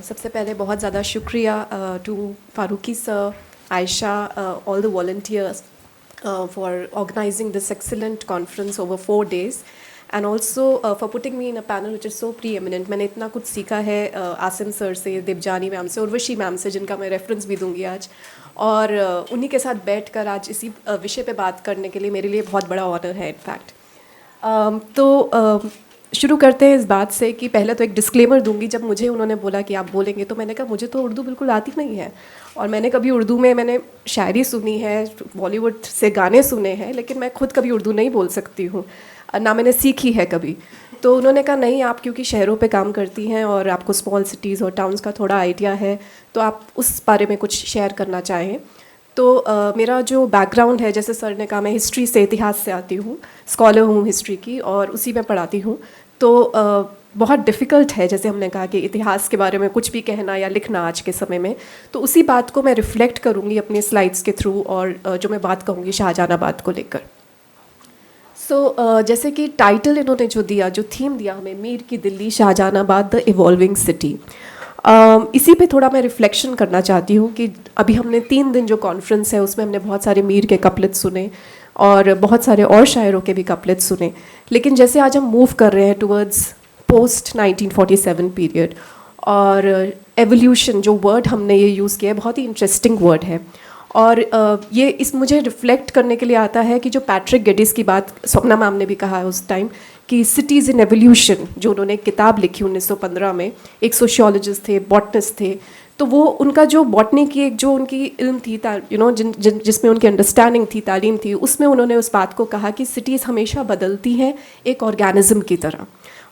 सबसे पहले बहुत ज़्यादा शुक्रिया to Farooqi sir, Aisha, all the volunteers for organizing this excellent conference over 4 days, and also for putting me in a panel which is so preeminent. मैंने इतना कुछ सीखा है आसिम सर से, देवजानी मैम से, उर्वशी मैम से, जिनका मैं रेफरेंस भी दूंगी आज, और उन्हीं के साथ बैठकर आज इसी विषय पे बात करने के लिए मेरे लिए बहुत बड़ा ऑनर है इनफैक्ट। तो शुरू करते हैं इस बात से कि पहले तो एक डिस्क्लेमर दूंगी। जब मुझे उन्होंने बोला कि आप बोलेंगे, तो मैंने कहा मुझे तो उर्दू बिल्कुल आती नहीं है, और मैंने कभी उर्दू में मैंने शायरी सुनी है, बॉलीवुड से गाने सुने हैं, लेकिन मैं खुद कभी उर्दू नहीं बोल सकती हूँ, ना मैंने सीखी है कभी। तो उन्होंने कहा नहीं, आप क्योंकि शहरों पे काम करती हैं और आपको स्मॉल सिटीज़ और टाउन्स का थोड़ा आइडिया है, तो आप उस बारे में कुछ शेयर करना चाहें। तो मेरा जो बैकग्राउंड है, जैसे सर ने कहा, मैं हिस्ट्री से, इतिहास से आती हूँ, स्कॉलर हूँ हिस्ट्री की, और उसी में पढ़ाती हूँ। तो बहुत डिफ़िकल्ट है, जैसे हमने कहा कि इतिहास के बारे में कुछ भी कहना या लिखना आज के समय में। तो उसी बात को मैं रिफ़्लेक्ट करूँगी अपने स्लाइड्स के थ्रू, और जो मैं बात कहूँगी शाहजहानाबाद को लेकर। जैसे कि टाइटल इन्होंने जो दिया, जो थीम दिया हमें, मीर की Delhi, Shahjahanabad the evolving city, इसी पे थोड़ा मैं रिफ़्लेक्शन करना चाहती हूँ कि अभी हमने 3 दिन जो कॉन्फ्रेंस है उसमें हमने बहुत सारे मीर के कपलेट सुने और बहुत सारे और शायरों के भी कपलेट सुने, लेकिन जैसे आज हम मूव कर रहे हैं टुवर्ड्स पोस्ट 1947 पीरियड, और एवोल्यूशन जो वर्ड हमने ये यूज़ किया है, बहुत ही इंटरेस्टिंग वर्ड है, और ये इस मुझे रिफ़्लेक्ट करने के लिए आता है कि जो पैट्रिक गेडिस की बात स्वप्ना मैम ने भी कहा है उस टाइम कि सिटीज़ इन एवोल्यूशन, जो उन्होंने एक किताब लिखी 1915 में, एक सोशियोलॉजिस्ट थे, बॉटनिस्ट थे, तो वो उनका जो बॉटनी की एक जो उनकी इल्म थी, जिसमें उनकी अंडरस्टैंडिंग थी, तालीम थी, उसमें उन्होंने उस बात को कहा कि सिटीज़ हमेशा बदलती हैं एक ऑर्गेनिज्म की तरह,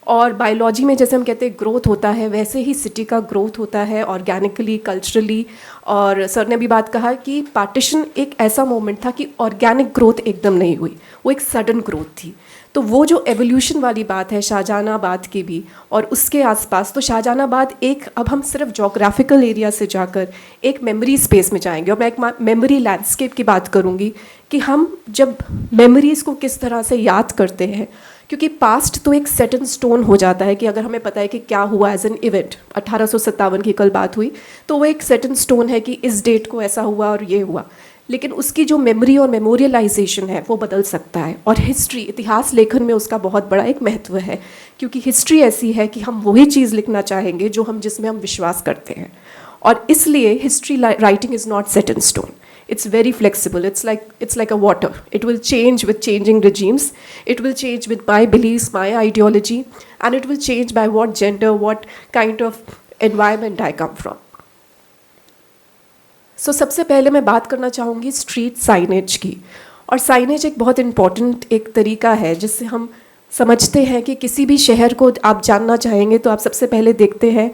और बायोलॉजी में जैसे हम कहते हैं ग्रोथ होता है, वैसे ही सिटी का ग्रोथ होता है ऑर्गेनिकली, कल्चरली। और सर ने भी बात कहा कि पार्टीशन एक ऐसा मोमेंट था कि ऑर्गेनिक ग्रोथ एकदम नहीं हुई, वो एक सडन ग्रोथ थी। तो वो जो एवोल्यूशन वाली बात है शाहजहानाबाद की भी और उसके आसपास, तो शाहजहानाबाद एक, अब हम सिर्फ जोग्राफिकल एरिया से जाकर एक मेमोरी स्पेस में जाएंगे और मैं एक मेमोरी लैंडस्केप की बात करूँगी कि हम जब मेमोरीज़ को किस तरह से याद करते हैं, क्योंकि पास्ट तो एक सेट इन स्टोन हो जाता है कि अगर हमें पता है कि क्या हुआ एज एन इवेंट, 1857 की कल बात हुई, तो वो एक सेट इन स्टोन है कि इस डेट को ऐसा हुआ और ये हुआ, लेकिन उसकी जो मेमोरी और मेमोरियलाइजेशन है वो बदल सकता है। और हिस्ट्री, इतिहास लेखन में उसका बहुत बड़ा एक महत्व है, क्योंकि हिस्ट्री ऐसी है कि हम वही चीज़ लिखना चाहेंगे जो हम, जिसमें हम विश्वास करते हैं। और इसलिए history writing is not set in stone, it's very flexible, it's like a water, it will change with changing regimes, it will change with my beliefs, my ideology, and it will change by what gender, what kind of environment I come from. So सबसे पहले मैं बात करना चाहूँगी street signage की। और signage एक बहुत इम्पॉर्टेंट एक तरीका है जिससे हम समझते हैं कि किसी भी शहर को आप जानना चाहेंगे तो आप सबसे पहले देखते हैं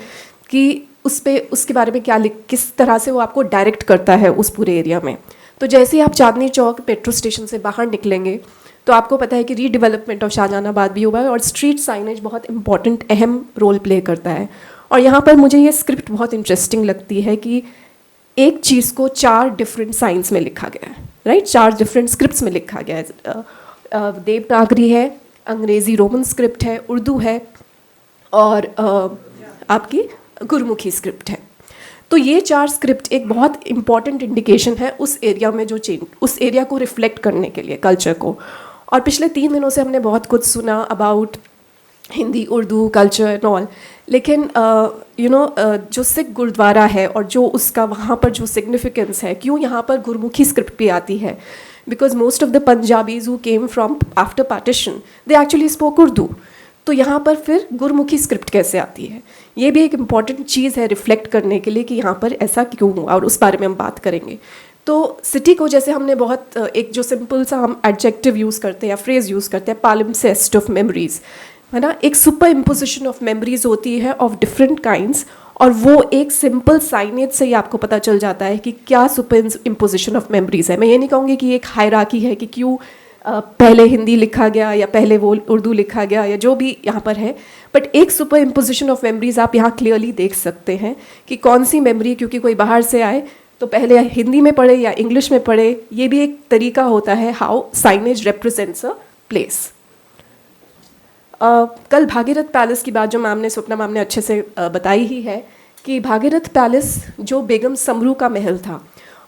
कि उस पे, उसके बारे में क्या किस तरह से वो आपको डायरेक्ट करता है उस पूरे एरिया में। तो जैसे ही आप चांदनी चौक मेट्रो स्टेशन से बाहर निकलेंगे तो आपको पता है कि रीडेवलपमेंट ऑफ शाहजहानाबाद भी हुआ है और स्ट्रीट साइनेज बहुत इंपॉर्टेंट अहम रोल प्ले करता है। और यहाँ पर मुझे ये स्क्रिप्ट बहुत इंटरेस्टिंग लगती है कि एक चीज़ को 4 डिफरेंट साइंस में लिखा गया है, राइट, 4 डिफरेंट स्क्रिप्ट्स में लिखा गया है। देवनागरी है, अंग्रेज़ी रोमन स्क्रिप्ट है, उर्दू है और आपकी गुरमुखी स्क्रिप्ट है। तो ये 4 स्क्रिप्ट एक बहुत इंपॉर्टेंट इंडिकेशन है उस एरिया में जो चेंज, उस एरिया को रिफ्लेक्ट करने के लिए, कल्चर को। और पिछले 3 दिनों से हमने बहुत कुछ सुना about Hindi, Urdu, culture and all, लेकिन जो सिख गुरुद्वारा है और जो उसका वहाँ पर जो सिग्निफिकेंस है, क्यों यहाँ पर गुरमुखी स्क्रिप्ट भी आती है, because most of the Punjabis who came from after partition they actually spoke Urdu. तो यहाँ पर फिर गुरमुखी स्क्रिप्ट कैसे आती है, ये भी एक इम्पॉर्टेंट चीज़ है रिफ्लेक्ट करने के लिए कि यहाँ पर ऐसा क्यों हुआ, और उस बारे में हम बात करेंगे। तो सिटी को जैसे हमने बहुत एक जो सिंपल सा हम एडजेक्टिव यूज़ करते हैं या फ्रेज यूज़ करते हैं, पालिम्सेस्ट ऑफ मेमोरीज, है ना, एक सुपर इम्पोजिशन ऑफ मेमोरीज होती है ऑफ डिफरेंट काइंड्स, और वो एक सिंपल साइनेज से ही आपको पता चल जाता है कि क्या सुपर इम्पोजिशन ऑफ मेमोरीज है। मैं ये नहीं कहूँगी कि एक हायरार्की है कि क्यों पहले हिंदी लिखा गया या पहले वो उर्दू लिखा गया या जो भी यहाँ पर है, बट एक सुपर इम्पोजिशन ऑफ मेमोरीज आप यहाँ क्लियरली देख सकते हैं कि कौन सी मेमोरी, क्योंकि कोई बाहर से आए तो पहले हिंदी में पढ़े या इंग्लिश में पढ़े, ये भी एक तरीका होता है how signage represents a place. कल भागीरथ पैलेस की बात जो मैम ने, स्वप्ना मैम ने अच्छे से बताई ही है कि भागीरथ पैलेस जो बेगम समरू का महल था,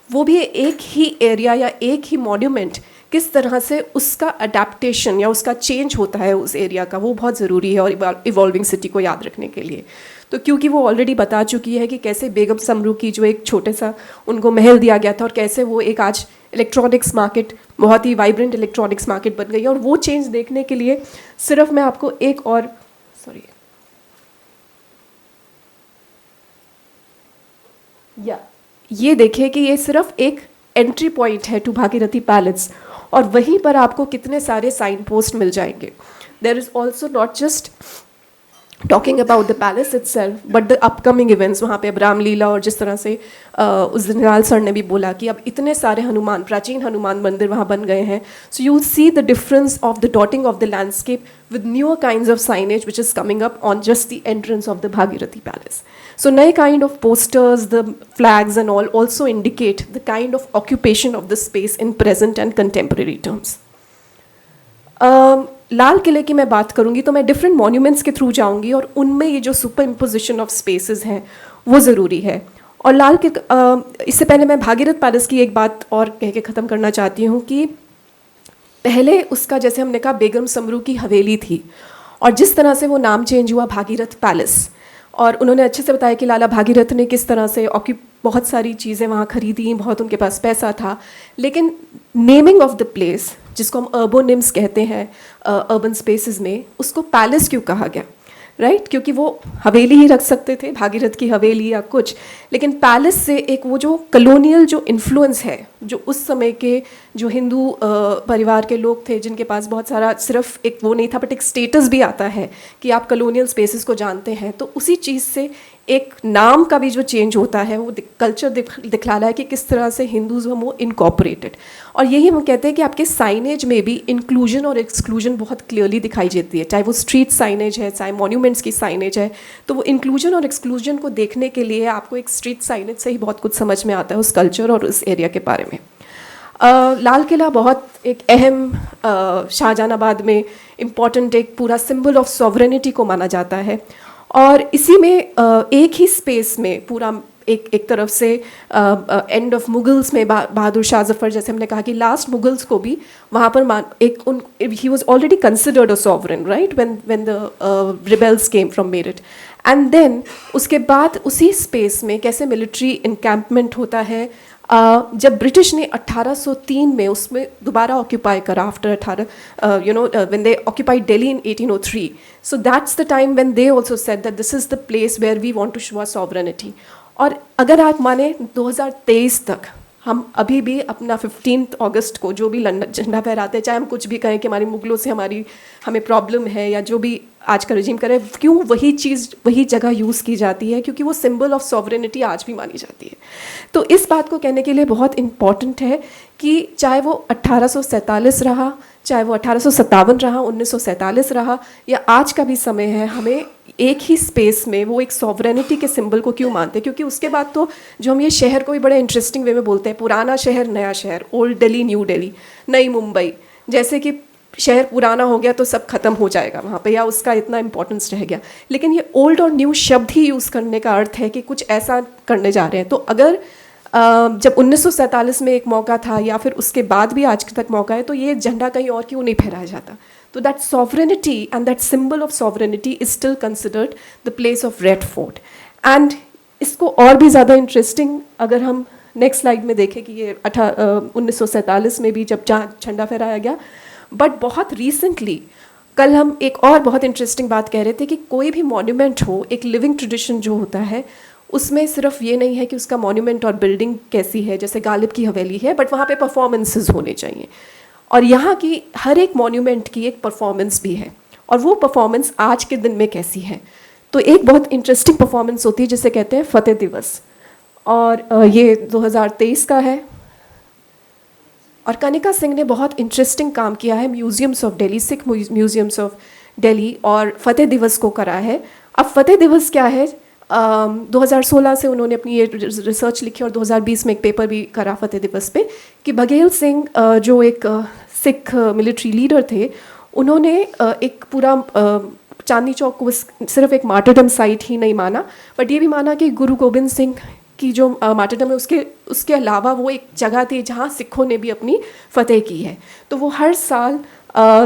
वो भी एक ही एरिया या एक ही मॉन्यूमेंट किस तरह से उसका अडेप्टेशन या उसका चेंज होता है उस एरिया का, वो बहुत ज़रूरी है और इवॉल्विंग सिटी को याद रखने के लिए। तो क्योंकि वो ऑलरेडी बता चुकी है कि कैसे बेगम समरू की जो एक छोटे सा उनको महल दिया गया था और कैसे वो एक आज इलेक्ट्रॉनिक्स मार्केट, बहुत ही वाइब्रेंट इलेक्ट्रॉनिक्स मार्केट बन गई है। और वो चेंज देखने के लिए सिर्फ मैं आपको एक और ये देखिए कि ये सिर्फ एक एंट्री पॉइंट है टू भागीरथी पैलेस, और वहीं पर आपको कितने सारे साइन पोस्ट मिल जाएंगे। There is also not just talking about the palace itself but the upcoming events. वहाँ पे अब रामलीला, और जिस तरह से उस दिन लाल सर ने भी बोला कि अब इतने सारे हनुमान, प्राचीन हनुमान मंदिर वहाँ बन गए हैं। So you see the difference of the dotting of the landscape with newer kinds of signage which is coming up on just the entrance of the Bhagirathi Palace. So नए kind of posters, the flags and all also indicate the kind of occupation of the space in present and contemporary terms. लाल किले की मैं बात करूँगी तो मैं different monuments के through जाऊँगी और उनमें ये जो सुपर इम्पोजिशन ऑफ स्पेसेस हैं वो ज़रूरी है। और लाल के इससे पहले मैं भागीरथ पैलेस की एक बात और कह के ख़त्म करना चाहती हूँ कि पहले उसका, जैसे हमने कहा, बेगम समरू की हवेली थी, और जिस तरह से वो नाम चेंज हुआ भागीरथ पैलेस, और उन्होंने अच्छे से बताया कि लाला भागीरथ ने किस तरह से बहुत सारी चीज़ें वहाँ खरीदी, बहुत उनके पास पैसा था, लेकिन नेमिंग ऑफ द प्लेस, जिसको हम अर्बोनिम्स कहते हैं अर्बन स्पेसेस में, उसको पैलेस क्यों कहा गया, राइट? क्योंकि वो हवेली ही रख सकते थे, भागीरथ की हवेली या कुछ, लेकिन पैलेस से एक वो जो कलोनियल जो इन्फ्लुएंस है, जो उस समय के जो हिंदू परिवार के लोग थे जिनके पास बहुत सारा, सिर्फ एक वो नहीं था बट एक स्टेटस भी आता है कि आप कलोनियल स्पेसेस को जानते हैं, तो उसी चीज़ से एक नाम का भी जो चेंज होता है वो कल्चर दिखला रहा है कि किस तरह से हिंदुज़म वो इनकॉर्पोरेटेड। और यही हम कहते हैं कि आपके साइनेज में भी इंक्लूजन और एक्सक्लूजन बहुत क्लियरली दिखाई देती है, चाहे वो स्ट्रीट साइनेज है, चाहे मॉन्यूमेंट्स की साइनेज है। तो वो इंक्लूजन और एक्सक्लूजन को देखने के लिए आपको एक स्ट्रीट साइनेज से ही बहुत कुछ समझ में आता है उस कल्चर और उस एरिया के बारे में। लाल किला बहुत एक अहम शाहजहानाबाद में इम्पॉर्टेंट एक पूरा सिंबल ऑफ सॉवरेनिटी को माना जाता है। और इसी में एक ही स्पेस में पूरा एक तरफ से एंड ऑफ मुगल्स में बहादुर शाह जफर, जैसे हमने कहा कि लास्ट मुगल्स को भी वहाँ पर ही was already considered a sovereign, right, when the rebels came from Meerut. And then उसके बाद उसी स्पेस में कैसे मिलिट्री इनकैम्पमेंट होता है जब ब्रिटिश ने 1803 में उसमें दोबारा ऑक्यूपाई करा, after 18 when they occupied Delhi in 1803. So that's the time when they also said that this is the place where we want to show our sovereignty. और अगर आप माने 2023 तक हम अभी भी अपना 15 अगस्त को जो भी झंडा फहराते हैं, चाहे हम कुछ भी कहें कि हमारी मुगलों से हमें प्रॉब्लम है या जो भी आज का रजीम करे, क्यों वही चीज़ वही जगह यूज़ की जाती है, क्योंकि वो सिंबल ऑफ सॉवरेनिटी आज भी मानी जाती है। तो इस बात को कहने के लिए बहुत इम्पॉर्टेंट है कि चाहे वो 1847 रहा, चाहे वो 1857 रहा, 1947 रहा, या आज का भी समय है, हमें एक ही स्पेस में वो एक सॉवरेनिटी के सिंबल को क्यों मानते हैं। क्योंकि उसके बाद तो जो हम ये शहर को भी बड़े इंटरेस्टिंग वे में बोलते हैं, पुराना शहर नया शहर, ओल्ड दिल्ली न्यू दिल्ली, नई मुंबई, जैसे कि शहर पुराना हो गया तो सब खत्म हो जाएगा वहाँ पे, या उसका इतना इंपॉर्टेंस रह गया। लेकिन ये ओल्ड और न्यू शब्द ही यूज़ करने का अर्थ है कि कुछ ऐसा करने जा रहे हैं। तो अगर जब 1947 में एक मौका था या फिर उसके बाद भी आज तक मौका है, तो ये झंडा कहीं और क्यों नहीं फहराया जाता। तो that sovereignty and that symbol of sovereignty is still considered the place of red fort. And इसको और भी ज़्यादा इंटरेस्टिंग अगर हम नेक्स्ट स्लाइड में देखें कि ये 1947 में भी जब झंडा फहराया गया, बट बहुत रिसेंटली कल हम एक और बहुत इंटरेस्टिंग बात कह रहे थे कि कोई भी मॉन्यूमेंट हो, एक लिविंग ट्रेडिशन जो होता है, उसमें सिर्फ ये नहीं है कि उसका मॉन्यूमेंट और बिल्डिंग कैसी है, जैसे गालिब की हवेली है, बट वहाँ पे परफॉर्मेंसेस होने चाहिए। और यहाँ की हर एक मॉन्यूमेंट की एक परफॉर्मेंस भी है, और वो परफॉर्मेंस आज के दिन में कैसी है। तो एक बहुत इंटरेस्टिंग परफॉर्मेंस होती है जिसे कहते हैं फतेह दिवस, और ये 2023 का है। और कनिका सिंह ने बहुत इंटरेस्टिंग काम किया है museums of Delhi, Sikh museums of Delhi, और फतेह दिवस को करा है। अब फतेह दिवस क्या है, 2016 से उन्होंने अपनी ये रिसर्च लिखी और 2020 में एक पेपर भी करा फतेह दिवस पे, कि बघेल सिंह जो एक सिख मिलिट्री लीडर थे, उन्होंने एक पूरा चांदनी चौक को सिर्फ एक मार्टरडम साइट ही नहीं माना, बट ये भी माना कि गुरु गोबिंद सिंह की जो मार्टरडम है उसके अलावा वो एक जगह थी जहाँ सिखों ने भी अपनी फतेह की है। तो वो हर साल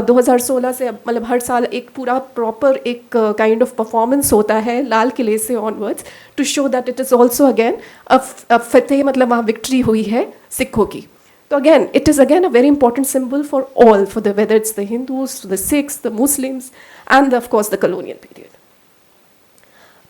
2016 से मतलब हर साल एक पूरा प्रॉपर एक काइंड ऑफ परफॉर्मेंस होता है लाल किले से onwards, to show that it is also again फतेह, मतलब वहाँ विक्ट्री हुई है सिखों की। तो again it is again a very important symbol for all, for the whether it's the Hindus, the Sikhs, the Muslims and of course the colonial period.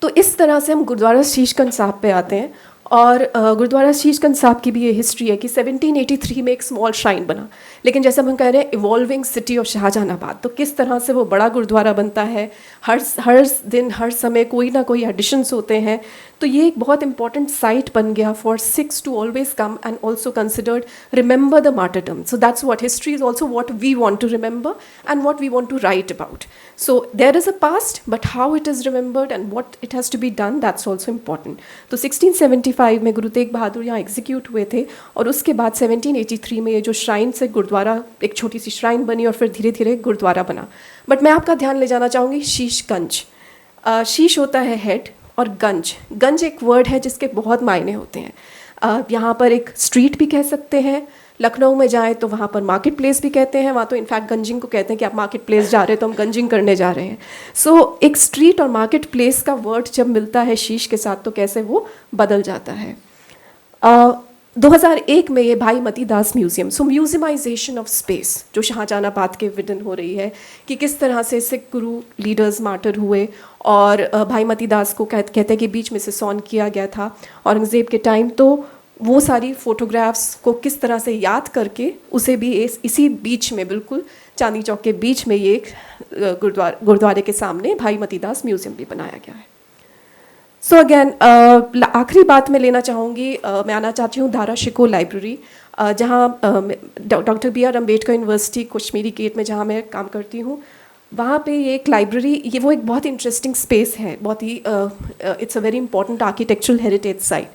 तो इस तरह से हम गुरुद्वारा शीशगंज साहब पे आते हैं, और गुरुद्वारा शीशगंज साहब की भी ये हिस्ट्री है कि 1783 में एक स्मॉल श्राइन बना, लेकिन जैसे हम कह रहे हैं इवॉल्विंग सिटी ऑफ शाहजहानाबाद, तो किस तरह से वो बड़ा गुरुद्वारा बनता है, हर दिन हर समय कोई ना कोई एडिशंस होते हैं। तो ये एक बहुत इंपॉर्टेंट साइट बन गया for Sikhs to always come and also considered remember the martyrdom. So that's what history is also what we want to remember and what we want to write about. So there is a past, but how it is remembered and what it has to be done, that's also important. तो 1675 में गुरु तेग बहादुर यहाँ execute हुए थे, और उसके बाद 1783 में ये जो श्राइन से गुरुद्वारा, एक छोटी सी श्राइन बनी और फिर धीरे धीरे गुरुद्वारा बना। बट मैं आपका ध्यान ले जाना चाहूँगी शीशगंज। शीश होता है हेड, और गंज एक वर्ड है जिसके बहुत मायने होते हैं। यहाँ पर एक स्ट्रीट भी कह सकते हैं, लखनऊ में जाएँ तो वहाँ पर मार्केट प्लेस भी कहते हैं, वहाँ तो इनफैक्ट गंजिंग को कहते हैं कि आप मार्केट प्लेस जा रहे हैं तो हम गंजिंग करने जा रहे हैं। सो एक स्ट्रीट और मार्केट प्लेस का वर्ड जब मिलता है शीश के साथ तो कैसे वो बदल जाता है। 2001 में ये भाई मती दास म्यूज़ियम, सो म्यूजियमाइजेशन ऑफ स्पेस जो शाहजहानाबाद के विदन हो रही है, कि किस तरह से सिख गुरु लीडर्स मार्टर हुए, और भाई मती दास को कहते हैं कि बीच में से सॉन किया गया था औरंगज़ेब के टाइम। तो वो सारी फ़ोटोग्राफ्स को किस तरह से याद करके उसे भी इसी बीच में, बिल्कुल चांदनी चौक के बीच में, ये एक गुरुद्वारे के सामने भाई मती दास म्यूज़ियम भी बनाया गया है। सो अगेन आखिरी बात मैं लेना चाहूँगी, मैं आना चाहती हूँ दारा शिको लाइब्रेरी, जहाँ doctor B R Ambedkar university Kashmiri Gate में जहाँ मैं काम करती हूँ, वहाँ पे ये एक लाइब्रेरी, ये वो एक बहुत इंटरेस्टिंग स्पेस है, बहुत ही it's a very important architectural heritage site.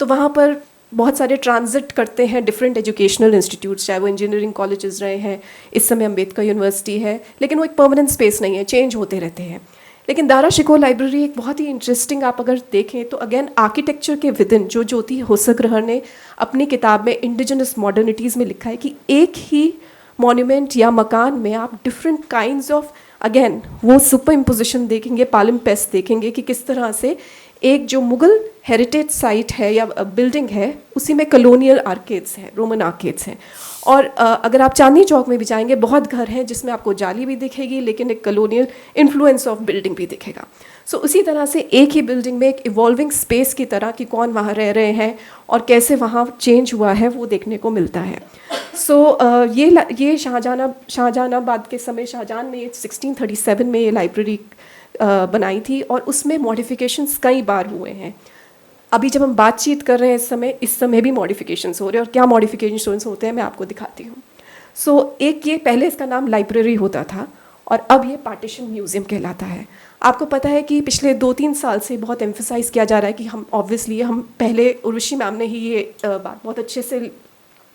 तो वहाँ पर बहुत सारे ट्रांजिट करते हैं डिफरेंट एजुकेशनल इंस्टीट्यूट्स, चाहे वो इंजीनियरिंग कॉलेजेस रहे हैं, इस समय अम्बेडकर यूनिवर्सिटी है, लेकिन वो एक परमानेंट स्पेस नहीं है, चेंज होते रहते हैं। लेकिन दारा शिको लाइब्रेरी एक बहुत ही इंटरेस्टिंग, आप अगर देखें तो अगेन आर्किटेक्चर के विदिन जो ज्योति होसग्रहर ने अपनी किताब में इंडिजिनस मॉडर्निटीज़ में लिखा है कि एक ही मॉन्यूमेंट या मकान में आप डिफरेंट काइंड्स ऑफ, अगेन वो सुपर इम्पोजिशन देखेंगे, पालिम्पेस्ट देखेंगे कि किस तरह से एक जो मुगल हेरिटेज साइट है या बिल्डिंग है उसी में कलोनियल आर्केड्स हैं, रोमन आर्केड्स हैं। और अगर आप चांदनी चौक में भी जाएंगे, बहुत घर हैं जिसमें आपको जाली भी दिखेगी लेकिन एक कलोनियल इन्फ्लुएंस ऑफ बिल्डिंग भी दिखेगा। सो उसी तरह से एक ही बिल्डिंग में एक इवॉल्विंग स्पेस की तरह कि कौन वहाँ रह रहे हैं और कैसे वहाँ चेंज हुआ है वो देखने को मिलता है। सो ये शाहजहानाबाद के समय, शाहजहान में 1637 में ये लाइब्रेरी बनाई थी और उसमें मॉडिफिकेशंस कई बार हुए हैं। अभी जब हम बातचीत कर रहे हैं इस समय भी मॉडिफिकेशंस हो रहे हैं, और क्या मॉडिफिकेशंस होते हैं मैं आपको दिखाती हूँ। सो एक ये पहले इसका नाम लाइब्रेरी होता था और अब ये पार्टीशन म्यूज़ियम कहलाता है। आपको पता है कि पिछले 2-3 साल से बहुत एम्फेसाइज़ किया जा रहा है कि हम ऑब्वियसली हम पहले उर्वशी मैम ने ही ये बात बहुत अच्छे से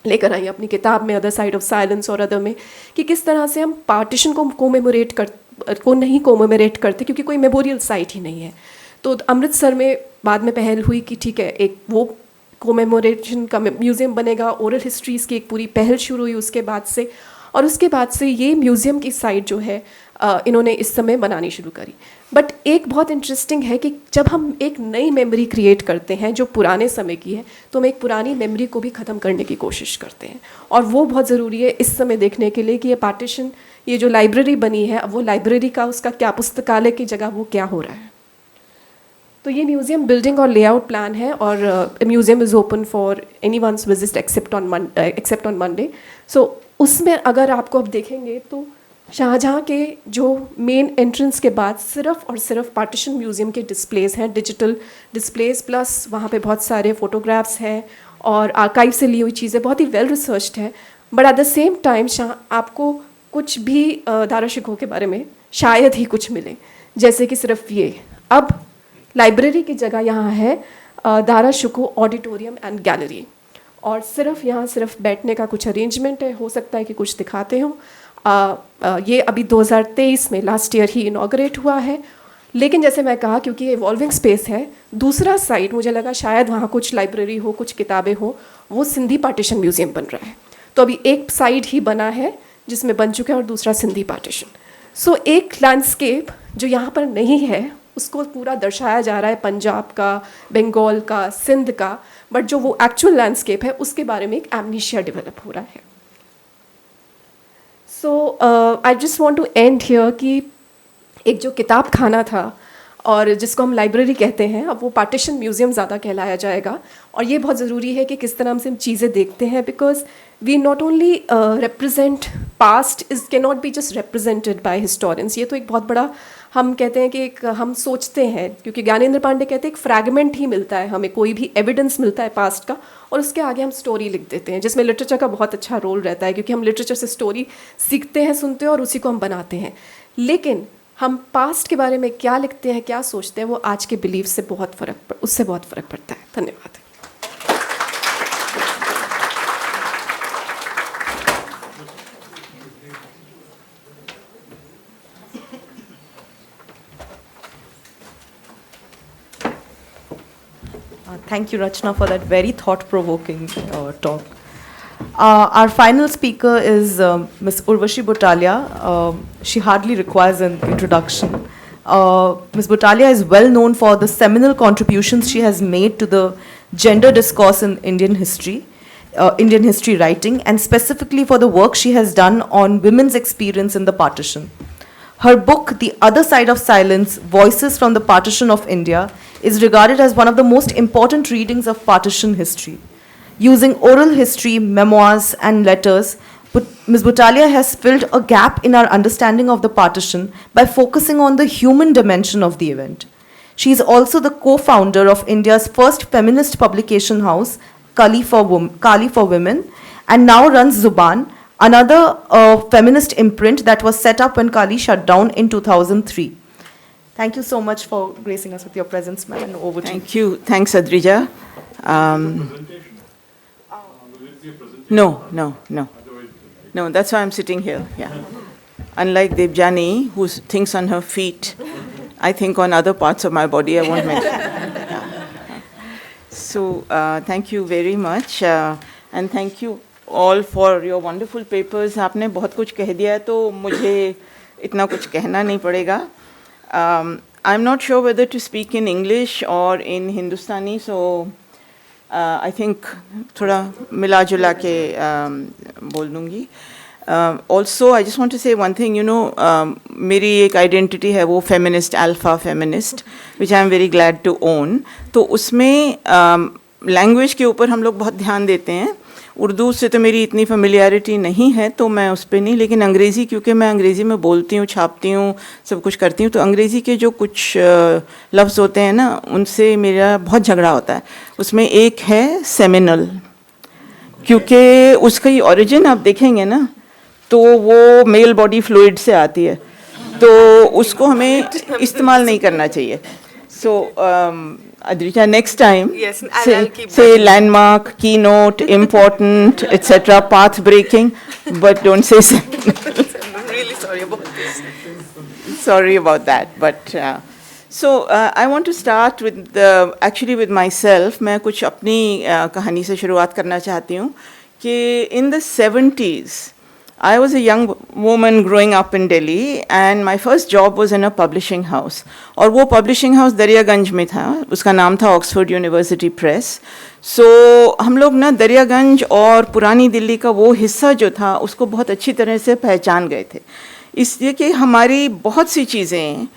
लेकर आई अपनी किताब में अदर साइड ऑफ साइलेंस और अदर में, कि किस तरह से हम पार्टीशन को नहीं कोमेमोरेट करते क्योंकि कोई मेमोरियल साइट ही नहीं है। तो अमृतसर में बाद में पहल हुई कि ठीक है, एक वो कोमेमोरेशन का म्यूज़ियम बनेगा, ओरल हिस्ट्रीज़ की एक पूरी पहल शुरू हुई उसके बाद से, और उसके बाद से ये म्यूज़ियम की साइट जो है इन्होंने इस समय बनानी शुरू करी। बट एक बहुत इंटरेस्टिंग है कि जब हम एक नई मेमोरी क्रिएट करते हैं जो पुराने समय की है, तो हम एक पुरानी मेमोरी को भी ख़त्म करने की कोशिश करते हैं, और वो बहुत ज़रूरी है इस समय देखने के लिए कि ये पार्टीशन, ये जो लाइब्रेरी बनी है, अब वो लाइब्रेरी का उसका क्या, पुस्तकालय की जगह वो क्या हो रहा है। तो ये म्यूज़ियम बिल्डिंग और लेआउट प्लान है, और museum is open for anyone's visit except on Monday. So उसमें अगर आपको अब देखेंगे तो शाहजहाँ के जो मेन एंट्रेंस के बाद सिर्फ और सिर्फ पार्टीशन म्यूज़ियम के डिस्प्लेज हैं, डिजिटल डिस्प्लेज, प्लस वहाँ पे बहुत सारे फ़ोटोग्राफ्स हैं और आर्काइव से ली हुई चीज़ें, बहुत ही वेल रिसर्च्ड है। But at the same time आपको कुछ भी दारा शिकोह के बारे में शायद ही कुछ मिले, जैसे कि सिर्फ ये, अब लाइब्रेरी की जगह यहाँ है Dara Shikoh auditorium and gallery, और सिर्फ यहाँ सिर्फ बैठने का कुछ अरेंजमेंट है, हो सकता है कि कुछ दिखाते हों। ये अभी 2023 में लास्ट ईयर ही इनॉग्रेट हुआ है, लेकिन जैसे मैं कहा क्योंकि ये इवॉल्विंग स्पेस है, दूसरा साइड मुझे लगा शायद वहाँ कुछ लाइब्रेरी हो, कुछ किताबें हो, वो सिंधी पार्टीशन म्यूज़ियम बन रहा है। तो अभी एक साइड ही बना है जिसमें बन चुका है और दूसरा सिंधी पार्टीशन। सो एक लैंडस्केप जो यहाँ पर नहीं है उसको पूरा दर्शाया जा रहा है, पंजाब का, बंगाल का, सिंध का, बट जो वो एक्चुअल लैंडस्केप है उसके बारे में एक एमनीशिया डेवलप हो रहा है। So I just want to end here कि एक जो किताब खाना था और जिसको हम लाइब्रेरी कहते हैं, अब वो पार्टीशन म्यूज़ियम ज़्यादा कहलाया जाएगा, और ये बहुत ज़रूरी है कि किस तरह से हम चीज़ें देखते हैं, because we not only represent past, is can not be just represented by historians. ये तो एक बहुत बड़ा, हम कहते हैं कि एक हम सोचते हैं, क्योंकि ज्ञानेंद्र पांडे कहते हैं एक फ्रैगमेंट ही मिलता है हमें, कोई भी एविडेंस मिलता है पास्ट का, और उसके आगे हम स्टोरी लिख देते हैं, जिसमें लिटरेचर का बहुत अच्छा रोल रहता है, क्योंकि हम लिटरेचर से स्टोरी सीखते हैं, सुनते हैं और उसी को हम बनाते हैं। लेकिन हम पास्ट के बारे में क्या लिखते हैं, क्या सोचते हैं, वो आज के बिलीफ से उससे बहुत फ़र्क पड़ता है। धन्यवाद। Thank you, Rachna, for that very thought-provoking talk. Our final speaker is Ms. Urvashi Butalia. She hardly requires an introduction. Ms. Butalia is well known for the seminal contributions she has made to the gender discourse in Indian history writing, and specifically for the work she has done on women's experience in the partition. Her book, The Other Side of Silence, Voices from the Partition of India, is regarded as one of the most important readings of partition history. Using oral history, memoirs, and letters, Ms. Butalia has filled a gap in our understanding of the partition by focusing on the human dimension of the event. She is also the co-founder of India's first feminist publication house, Kali for Women, and now runs Zuban, another feminist imprint that was set up when Kali shut down in 2003. Thank you so much for gracing us with your presence, ma'am, and over to you. Thank you. Thanks, Adrija. No. No, that's why I'm sitting here. Yeah. Unlike Debjani, who thinks on her feet, I think on other parts of my body. I won't mention. Yeah. So, thank you very much, and thank you all for your wonderful papers. आपने बहुत कुछ कह दिया है, तो मुझे इतना कुछ कहना नहीं पड़ेगा. I'm not sure whether to speak in English or in Hindustani, so I think थोड़ा मिला जुला के बोल दूँगी. Also, I just want to say one thing, मेरी एक identity है वो feminist, alpha feminist, which I am very glad to own. तो उसमें language के ऊपर हम लोग बहुत ध्यान देते हैं. उर्दू से तो मेरी इतनी familiarity नहीं है, तो मैं उस पर नहीं, लेकिन अंग्रेज़ी, क्योंकि मैं अंग्रेज़ी में बोलती हूँ, छापती हूँ, सब कुछ करती हूँ, तो अंग्रेज़ी के जो कुछ लफ्ज़ होते हैं ना, उनसे मेरा बहुत झगड़ा होता है. उसमें एक है सेमिनल, क्योंकि उसका ये origin आप देखेंगे ना, तो वो मेल बॉडी फ्लूइड से आती है, तो उसको हमें इस्तेमाल नहीं करना चाहिए. So, Adrija, next time, Yes, say landmark, keynote, important, etc., path breaking, but don't say I'm really sorry about this. sorry about that. But so I want to start with actually with myself. मैं कुछ अपनी कहानी से शुरुआत करना चाहती हूँ कि in the 70s, I was a young woman growing up in Delhi, and my first job was in a publishing house. और वो publishing house दरियागंज में था, उसका नाम था Oxford University Press. So हम लोग ना दरियागंज और पुरानी दिल्ली का वो हिस्सा जो था, उसको बहुत अच्छी तरह से पहचान गए थे, इसलिए कि हमारी बहुत सी चीज़ें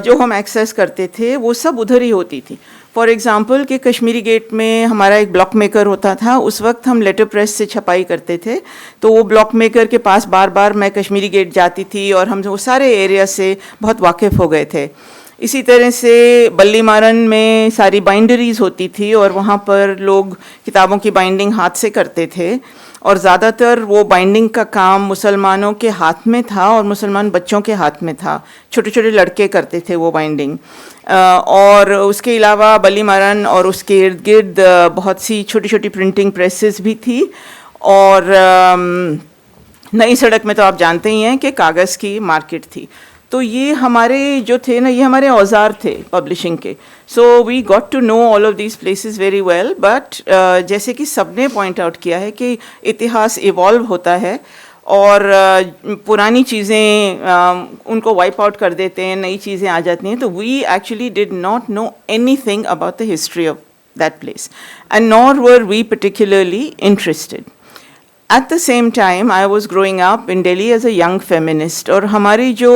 जो हम एक्सेस करते थे वो सब उधर ही होती थी. फॉर एग्ज़ाम्पल कि कश्मीरी गेट में हमारा एक ब्लॉक मेकर होता था, उस वक्त हम लेटर प्रेस से छपाई करते थे, तो वो ब्लॉक मेकर के पास बार बार मैं कश्मीरी गेट जाती थी और हम वो सारे एरिया से बहुत वाकिफ़ हो गए थे. इसी तरह से बल्ली मारन में सारी बाइंडरीज़ होती थी और वहाँ पर लोग किताबों की बाइंडिंग हाथ से करते थे, और ज़्यादातर वो बाइंडिंग का काम मुसलमानों के हाथ में था और मुसलमान बच्चों के हाथ में था. छोटे छोटे लड़के करते थे वो बाइंडिंग. और उसके अलावा बल्ली मारन और उसके इर्द गिर्द बहुत सी छोटी छोटी प्रिंटिंग प्रेसेस भी थी. और नई सड़क में तो आप जानते ही हैं कि कागज़ की मार्केट थी. तो ये हमारे जो थे ना, ये हमारे औजार थे पब्लिशिंग के. So we got to know all of these places very well. But जैसे कि सबने पॉइंट आउट किया है कि इतिहास इवॉल्व होता है और पुरानी चीज़ें उनको वाइप आउट कर देते हैं, नई चीज़ें आ जाती हैं. तो we actually did not know anything about the history of that place, and nor were we particularly interested. At the same time, I was growing up in Delhi as a young feminist, और हमारी जो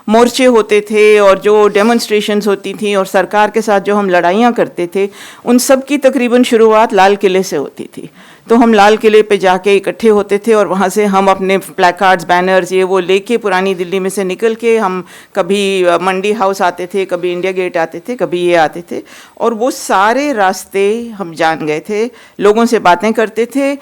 मोर्चे होते थे और जो demonstrations होती थी और सरकार के साथ जो हम लड़ाइयाँ करते थे, उन सब की तकरीबन शुरुआत लाल किले से होती थी. तो हम लाल किले पे जाके इकट्ठे होते थे और वहाँ से हम अपने प्लेकार्ड्स, बैनर्स, ये वो लेके पुरानी दिल्ली में से निकल के हम कभी मंडी हाउस आते थे, कभी इंडिया गेट आते थे, कभी ये आते थे, और वो सारे रास्ते हम जान गए थे. लोगों से बातें करते थे,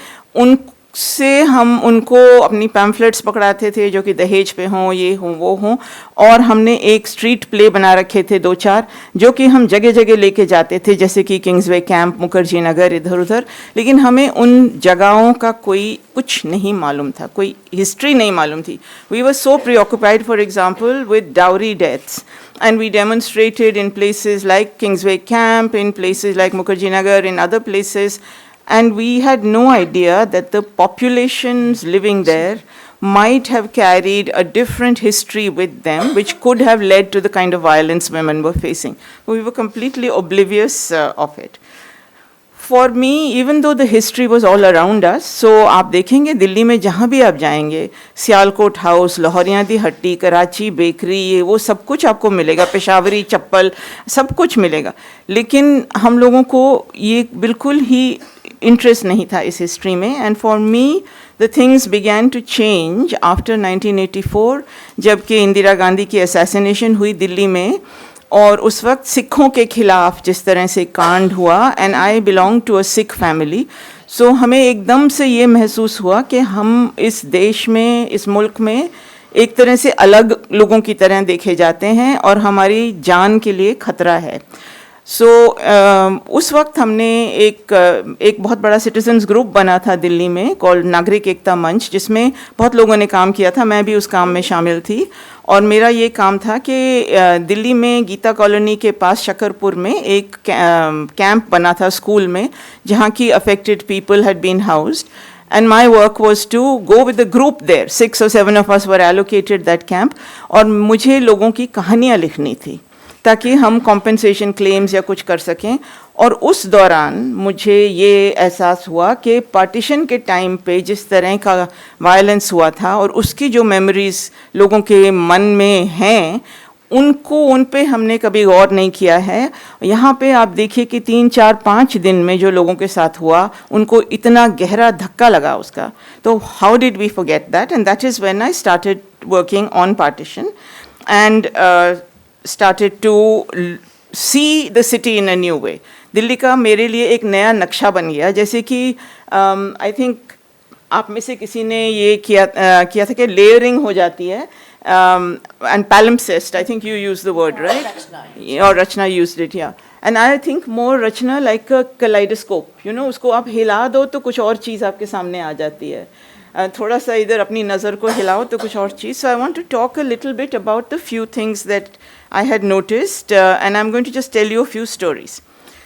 से हम उनको अपनी पैम्फलेट्स पकड़ाते थे जो कि दहेज पे हों, ये हों, वो हों. और हमने एक स्ट्रीट प्ले बना रखे थे 2-4, जो कि हम जगह जगह लेके जाते थे, जैसे कि किंग्सवे कैंप, मुखर्जी नगर, इधर उधर. लेकिन हमें उन जगहों का कोई कुछ नहीं मालूम था, कोई हिस्ट्री नहीं मालूम थी. We were so preoccupied, for example, with dowry deaths. And we demonstrated in places like Kingsway Camp, in places like Mukherjee Nagar, in other places. And we had no idea that the populations living there might have carried a different history with them, which could have led to the kind of violence women were facing. We were completely oblivious of it. For me, even though the history was all around us, so आप देखेंगे दिल्ली में जहाँ भी आप जाएंगे, Sialkot house, लाहौरियाँ दी हट्टी, Karachi bakery, ये वो सब कुछ आपको मिलेगा, पेशावरी चप्पल, सब कुछ मिलेगा. लेकिन हम लोगों को ये बिल्कुल ही इंटरेस्ट नहीं था इस हिस्ट्री में. And for me the things began to change after 1984, जबकि इंदिरा गांधी की असैसिनेशन हुई दिल्ली में. और उस वक्त सिखों के खिलाफ जिस तरह से कांड हुआ, and I belong to a Sikh family, so हमें एकदम से ये महसूस हुआ कि हम इस देश में, इस मुल्क में एक तरह से अलग लोगों की तरह देखे जाते हैं और हमारी जान के लिए खतरा है। सो उस वक्त हमने एक बहुत बड़ा सिटीजन्स ग्रुप बना था दिल्ली में कॉल्ड नागरिक एकता मंच, जिसमें बहुत लोगों ने काम किया था, मैं भी उस काम में शामिल थी। और मेरा ये काम था कि दिल्ली में गीता कॉलोनी के पास शकरपुर में एक कैंप बना था स्कूल में, जहाँ की affected people had been housed, and my work was to go with the group there. 6 or 7 of us were allocated that camp, और मुझे लोगों की कहानियाँ लिखनी थी ताकि हम compensation claims या कुछ कर सकें। और उस दौरान मुझे ये एहसास हुआ कि पार्टीशन के टाइम पे जिस तरह का वायलेंस हुआ था और उसकी जो मेमोरीज लोगों के मन में हैं, उन पे हमने कभी गौर नहीं किया है। यहाँ पे आप देखिए कि 3, 4, 5 दिन में जो लोगों के साथ हुआ, उनको इतना गहरा धक्का लगा उसका। तो how did we forget that, and that is when I started working on partition and started to see the city in a new way. Delhi का मेरे लिए एक नया नक्शा बन गया, जैसे कि आई थिंक आप में से किसी ने ये किया था कि लेयरिंग हो जाती है, and palimpsest, I think you used the word, right? Or Rachna used it, yeah. And I think more Rachna like a kaleidoscope, you know, उसको आप हिला दो तो कुछ और चीज़ आपके सामने आ जाती है। थोड़ा सा इधर अपनी नज़र को हिलाओ तो कुछ और चीज़। So I want to talk a little bit about the few things that I had noticed, and I'm going to just tell you a few stories.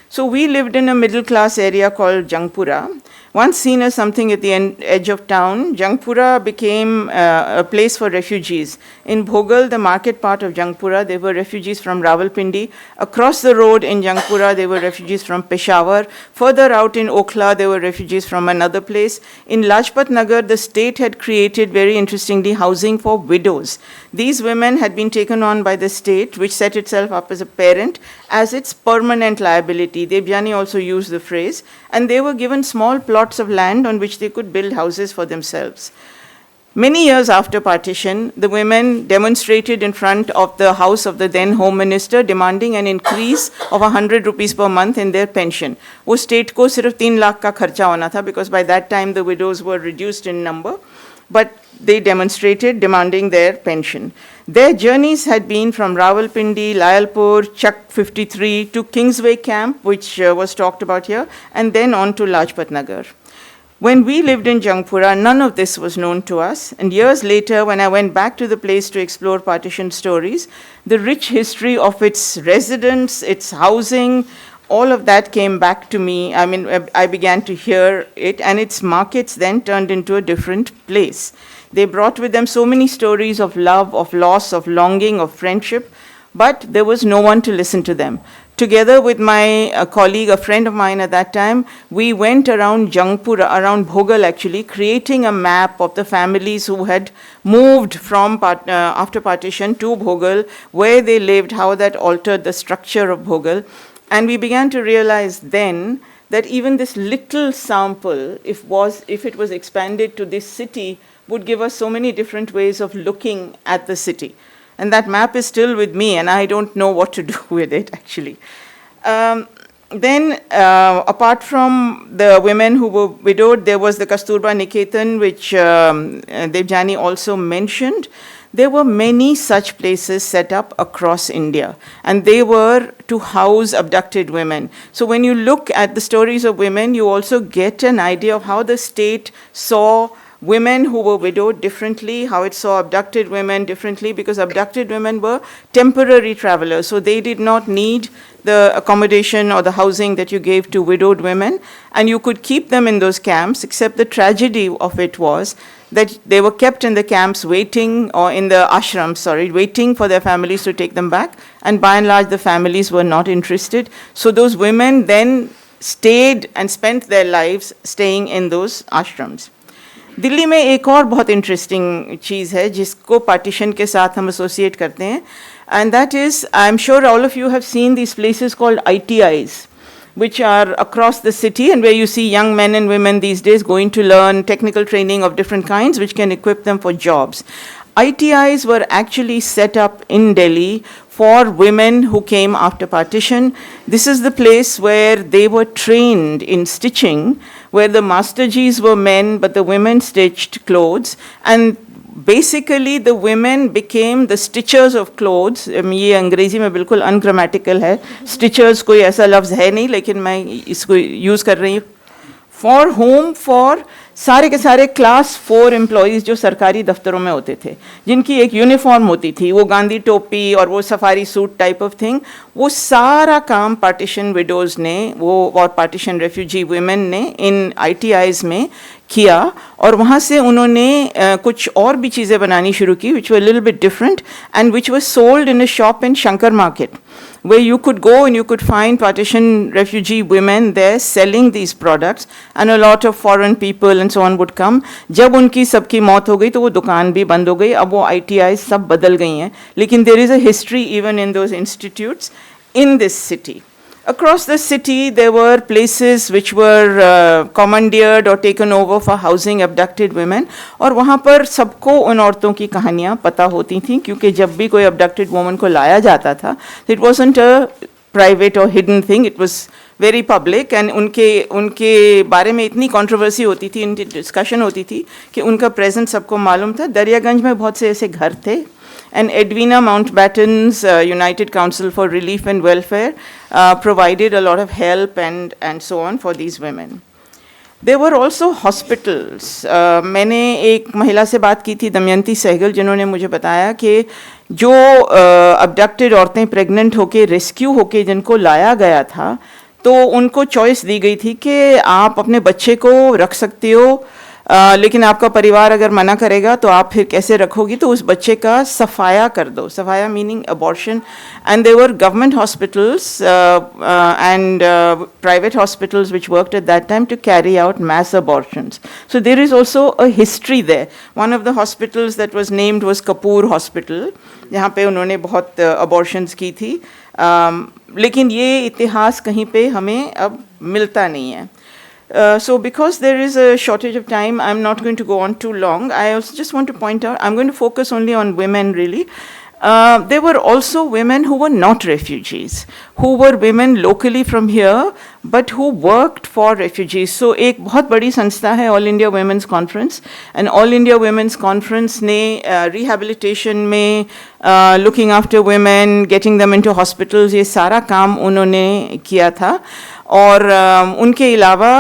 So we lived in a middle class area called Jangpura. Once seen as something at the edge of town, Jangpura became a place for refugees. In Bhogal, the market part of Jangpura, there were refugees from Rawalpindi. Across the road in Jangpura, there were refugees from Peshawar. Further out in Okhla, there were refugees from another place. In Lajpat Nagar, the state had created, very interestingly, housing for widows. These women had been taken on by the state, which set itself up as a parent, as its permanent liability. Debjani also used the phrase. And they were given small plots of land on which they could build houses for themselves. Many years after partition, the women demonstrated in front of the house of the then Home Minister, demanding an increase of 100 rupees per month in their pension. वो state को सिर्फ 3 लाख का खर्चा होना था, because by that time the widows were reduced in number, but they demonstrated demanding their pension. Their journeys had been from Rawalpindi, Layalpur, Chak 53 to Kingsway Camp, which was talked about here, and then on to Lajpat Nagar. When we lived in Jangpura, none of this was known to us, and years later, when I went back to the place to explore partition stories, the rich history of its residents, its housing, all of that came back to me. I mean, I began to hear it, and its markets then turned into a different place. They brought with them so many stories of love, of loss, of longing, of friendship, but there was no one to listen to them. Together with my colleague, a friend of mine at that time, we went around Jangpura, around Bhogal actually, creating a map of the families who had moved from after partition to Bhogal, where they lived, how that altered the structure of Bhogal. And we began to realize then that even this little sample, if it was expanded to this city, would give us so many different ways of looking at the city. And that map is still with me, and I don't know what to do with it, actually. Then, apart from the women who were widowed, there was the Kasturba Niketan, which Debjani also mentioned. There were many such places set up across India, and they were to house abducted women. So when you look at the stories of women, you also get an idea of how the state saw women who were widowed differently, how it saw abducted women differently, because abducted women were temporary travelers, so they did not need the accommodation or the housing that you gave to widowed women, and you could keep them in those camps, except the tragedy of it was that they were kept in the camps waiting, or in the ashrams, waiting for their families to take them back, and by and large the families were not interested. So those women then stayed and spent their lives staying in those ashrams. Delhi में एक और बहुत interesting चीज़ है जिसको partition के साथ हम associate करते हैं, and that is, I am sure all of you have seen these places called ITIs, which are across the city, and where you see young men and women these days going to learn technical training of different kinds which can equip them for jobs. ITIs were actually set up in Delhi for women who came after partition. This is the place where they were trained in stitching, where the masterjis were men, but the women stitched clothes. And basically the women became the stitchers of clothes. ये अंग्रेजी में बिल्कुल ungrammatical है. Stitchers कोई ऐसा लफ्ज़ है नहीं, लेकिन मैं इसको use कर रही हूँ. For whom? For सारे के सारे क्लास 4 एम्प्लॉयज़ जो सरकारी दफ्तरों में होते थे, जिनकी एक यूनिफॉर्म होती थी, वो गांधी टोपी और वो safari suit type of thing, वो सारा काम पार्टीशन विडोज़ ने वो और पार्टीशन रेफ्यूजी वुमेन ने इन ITIs में किया. और वहाँ से उन्होंने कुछ और भी चीज़ें बनानी शुरू की, which were a little bit different and which was sold in a shop in Shankar Market, where you could go and you could find partition refugee women there selling these products, and a lot of foreign people and so on would come. जब उनकी सबकी मौत हो गई तो वो दुकान भी बंद हो गई. अब वो ITIs सब बदल गई हैं, लेकिन there is a history even in those institutes in this city. Across the city, there were places which were commandeered or taken over for housing abducted women. और वहाँ पर सबको उन औरतों की कहानियाँ पता होती थीं, क्योंकि जब भी कोई abducted woman को लाया जाता था, it wasn't a private or hidden thing, it was very public. And उनके बारे में इतनी controversy होती थी, इनकी discussion होती थी कि उनका presence सबको मालूम था. दरियागंज में बहुत से ऐसे घर थे. And Edwina Mountbatten's United Council for Relief and Welfare provided a lot of help and so on for these women. There were also hospitals. मैंने एक महिला से बात की थी, दमयंती सहगल, जिन्होंने मुझे बताया कि जो abducted औरतें pregnant होके rescue होके जिनको लाया गया था, तो उनको choice दी गई थी कि आप अपने बच्चे को रख सकते हो, लेकिन आपका परिवार अगर मना करेगा तो आप फिर कैसे रखोगी, तो उस बच्चे का सफाया कर दो. सफाया meaning abortion. And there were government hospitals and private hospitals which worked at that time to carry out mass abortions. So there is also a history there. One of the hospitals that was named was Kapoor Hospital, जहाँ पे उन्होंने बहुत abortions की थी. लेकिन ये इतिहास कहीं पे हमें अब मिलता नहीं है. So because there is a shortage of time, I'm not going to go on too long. I also just want to point out, I'm going to focus only on women really. There were also women who were not refugees, who were women locally from here, but who worked for refugees. So एक बहुत बड़ी संस्था है All India Women's Conference, and All India Women's Conference ने rehabilitation में looking after women, getting them into hospitals, ये सारा काम उन्होंने किया था. और उनके अलावा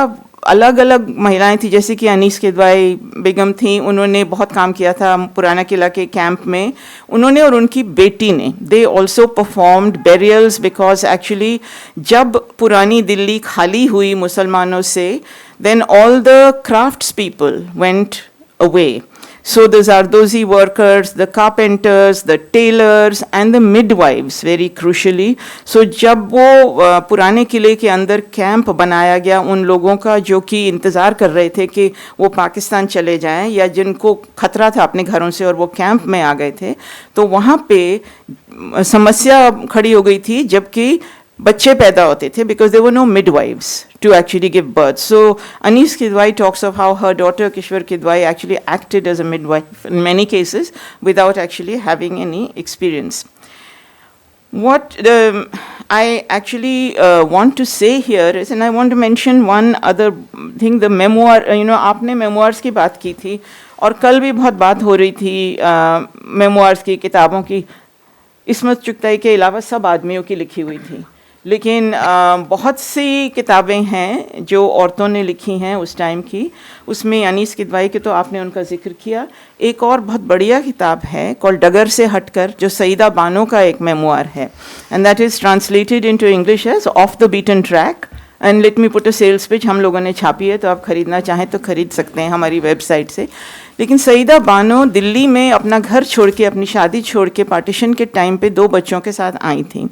अलग अलग महिलाएं थी, जैसे कि अनीस किदवाई बेगम थी, उन्होंने बहुत काम किया था पुराना किला के कैंप में. उन्होंने और उनकी बेटी ने, they also performed burials, because actually जब पुरानी दिल्ली खाली हुई मुसलमानों से, then all the crafts people went away. So the Zardozi workers, the carpenters, the tailors and the midwives, very crucially. So जब वो पुराने किले के अंदर कैंप बनाया गया उन लोगों का जो कि इंतज़ार कर रहे थे कि वो पाकिस्तान चले जाएं, या जिनको खतरा था अपने घरों से और वो कैंप में आ गए थे, तो वहाँ पे समस्या खड़ी हो गई थी जबकि बच्चे पैदा होते थे, because there were no midwives to actually give birth. So Anis Kidwai talks of how her daughter Kishwar Kidwai actually acted as a midwife in many cases without actually having any experience. What I actually want to say here is, and I want to mention one other thing, the memoir, आपने memoirs की बात की थी और कल भी बहुत बात हो रही थी memoirs की, किताबों की. इस्मत चुगताई के अलावा सब आदमियों की लिखी हुई थी, लेकिन बहुत सी किताबें हैं जो औरतों ने लिखी हैं उस टाइम की. उसमें अनीस किदवाई के तो आपने उनका जिक्र किया. एक और बहुत बढ़िया किताब है कॉल्ड डगर से हटकर, जो सईदा बानो का एक मेमोआर है, and that is translated into English as off the beaten track. And let me put a sales pitch, हम लोगों ने छापी है, तो आप ख़रीदना चाहें तो ख़रीद सकते हैं हमारी वेबसाइट से. लेकिन सईदा बानो दिल्ली में अपना घर छोड़ के, अपनी शादी छोड़ के पार्टीशन के टाइम पे 2 बच्चों के साथ आई थी,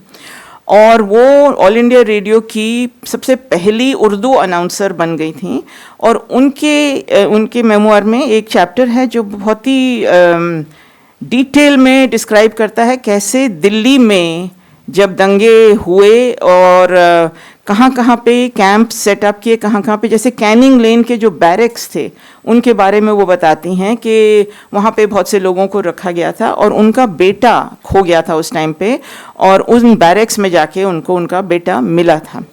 और वो ऑल इंडिया रेडियो की सबसे पहली उर्दू अनाउंसर बन गई थी. और उनके मेमोआर में एक चैप्टर है जो बहुत ही डिटेल में डिस्क्राइब करता है कैसे दिल्ली में जब दंगे हुए और कहाँ पे कैंप सेटअप किए, कहाँ पे, जैसे कैनिंग लेन के जो बैरक्स थे उनके बारे में वो बताती हैं कि वहाँ पे बहुत से लोगों को रखा गया था और उनका बेटा खो गया था उस टाइम पे, और उन बैरक्स में जाके उनको उनका बेटा मिला था.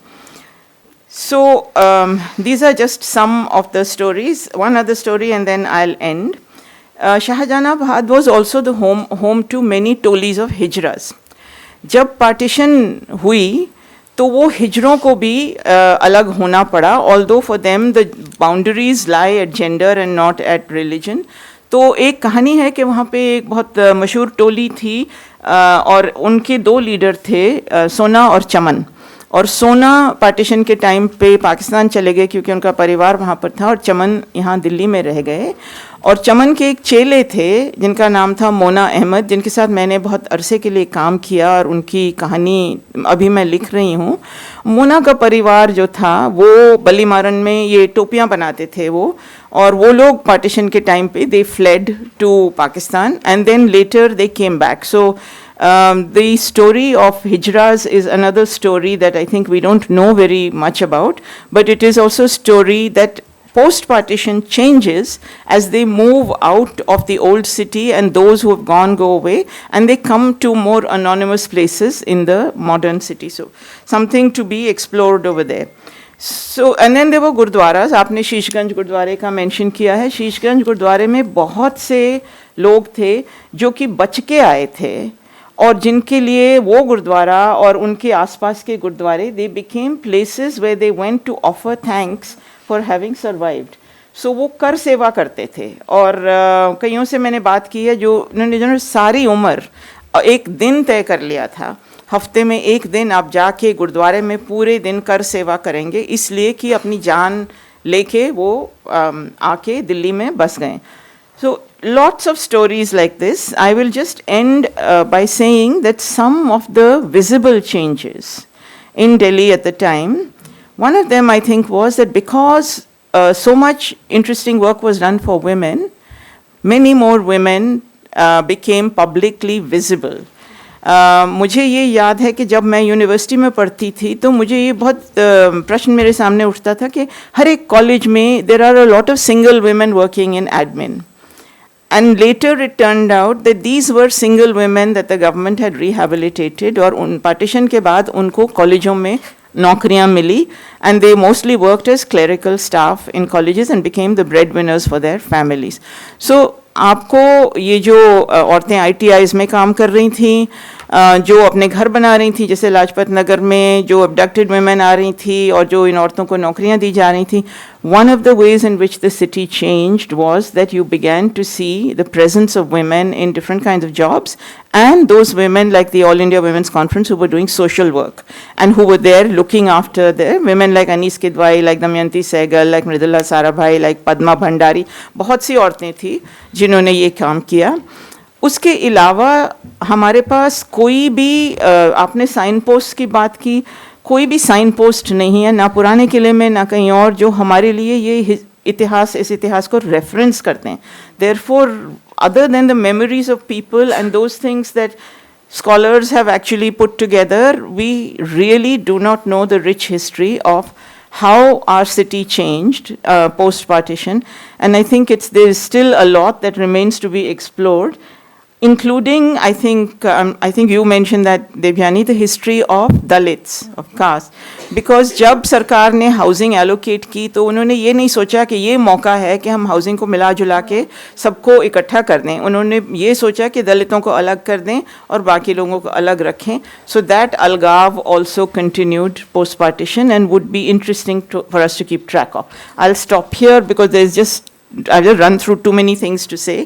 So these are just some of the stories. One other story and then I'll end. Shahjahanabad was also the home to many tolis of hijras. जब पार्टीशन हुई तो वो हिजरों को भी अलग होना पड़ा, although for them the boundaries lie at gender and not at religion. तो एक कहानी है कि वहाँ पे एक बहुत मशहूर टोली थी और उनके दो लीडर थे, सोना और चमन. और सोना पार्टीशन के टाइम पे पाकिस्तान चले गए क्योंकि उनका परिवार वहाँ पर था, और चमन यहाँ दिल्ली में रह गए. और चमन के एक चेले थे जिनका नाम था मोना अहमद, जिनके साथ मैंने बहुत अरसे के लिए काम किया और उनकी कहानी अभी मैं लिख रही हूँ. मोना का परिवार जो था वो बलीमारन में ये टोपियाँ बनाते थे वो, और वो लोग पार्टीशन के टाइम पे they fled to Pakistan and then later they came back. So the story of hijras is another story that I think we don't know very much about, but it is also a story that post-partition changes as they move out of the old city and those who have gone go away and they come to more anonymous places in the modern city. So something to be explored over there. So and then there were gurdwaras. आपने शीशगंज गुरुद्वारे का mention किया है. शीशगंज गुरुद्वारे में बहुत से लोग थे जो कि बच के आए थे और जिनके लिए वो गुरुद्वारा और उनके आसपास के गुरुद्वारे they became places where they went to offer thanks for having survived. So वो कर सेवा करते थे और कईयों से मैंने बात की है जो उन्होंने सारी उम्र एक दिन तय कर लिया था, हफ्ते में एक दिन आप जाके गुरुद्वारे में पूरे दिन कर सेवा करेंगे, इसलिए कि अपनी जान लेके वो आके दिल्ली में बस गए. So lots of stories like this. I will just end by saying that some of the visible changes in Delhi at the time, one of them I think was that because so much interesting work was done for women, many more women became publicly visible. मुझे ये याद है कि जब मैं university में पढ़ती थी तो मुझे ये बहुत प्रश्न मेरे सामने उठता था कि हर एक कॉलेज में there are a lot of single women working in admin. And later it turned out that these were single women that the government had rehabilitated और उन partition के बाद उनको कॉलेजों में नौकरियां मिली and they mostly worked as clerical staff in colleges and became the breadwinners for their families. So आपको ये जो औरतें ITIs में काम कर रही थीं, जो अपने घर बना रही थी, जैसे लाजपत नगर में जो abducted women आ रही थी और जो इन औरतों को नौकरियां दी जा रही थी, one of the ways in which the city changed was that you began to see the presence of women in different kinds of jobs, and those women like the All India Women's Conference who were doing social work and who were there looking after the women like Anis Kidwai, like Damayanti Sehgal, like Mridula Sarabhai, like Padma Bhandari. बहुत सी औरतें थी जिन्होंने ये काम किया. उसके अलावा हमारे पास कोई भी आपने साइन पोस्ट की बात की, कोई भी साइन पोस्ट नहीं है, ना पुराने किले में ना कहीं और, जो हमारे लिए ये इतिहास, इस इतिहास को रेफरेंस करते हैं. Therefore, other than the memories of people and those things that scholars have actually put together, we really do not know the rich history of how our city changed post-partition. And I think there is still a lot that remains to be explored, including, I think you mentioned that, Devyani, the history of Dalits, of caste. Because जब सरकार ने housing allocate की तो उन्होंने ये नहीं सोचा कि ये मौका है कि हम housing को मिला जुला के सबको इकट्ठा कर दें. उन्होंने ये सोचा कि दलितों को अलग कर दें और बाकी लोगों को अलग रखें. So that algav also continued post-partition and would be interesting for us to keep track of. I'll stop here because I will run through too many things to say.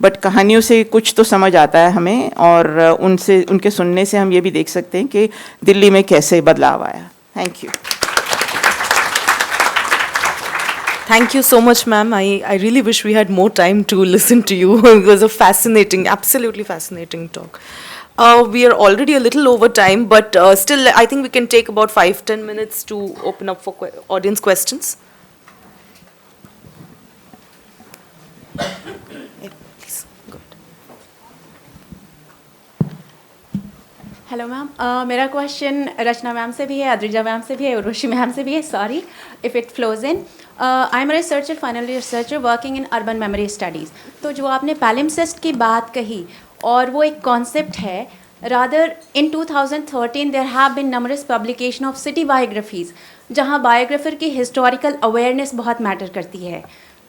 But कहानियों से कुछ तो समझ आता है हमें, और उनके सुनने से हम ये भी देख सकते हैं कि दिल्ली में कैसे बदलाव आया. Thank you. Thank you so much, ma'am. I really wish we had more time to listen to you. It was a fascinating, absolutely fascinating talk. We are already a little over time, but still I think we can take about 5-10 minutes to open up for audience questions. Hello ma'am, मेरा question रचना ma'am से भी है, Adrija ma'am से भी है, Urvashi ma'am से भी है, sorry if it flows in. I am researcher, final researcher working in urban memory studies. तो जो आपने पैलिम्सेस्ट की बात कही, और वो एक कॉन्सेप्ट है, rather in 2013 there have been numbers publication of city biographies, जहाँ बायोग्राफर की हिस्टोरिकल अवेयरनेस बहुत मैटर करती है।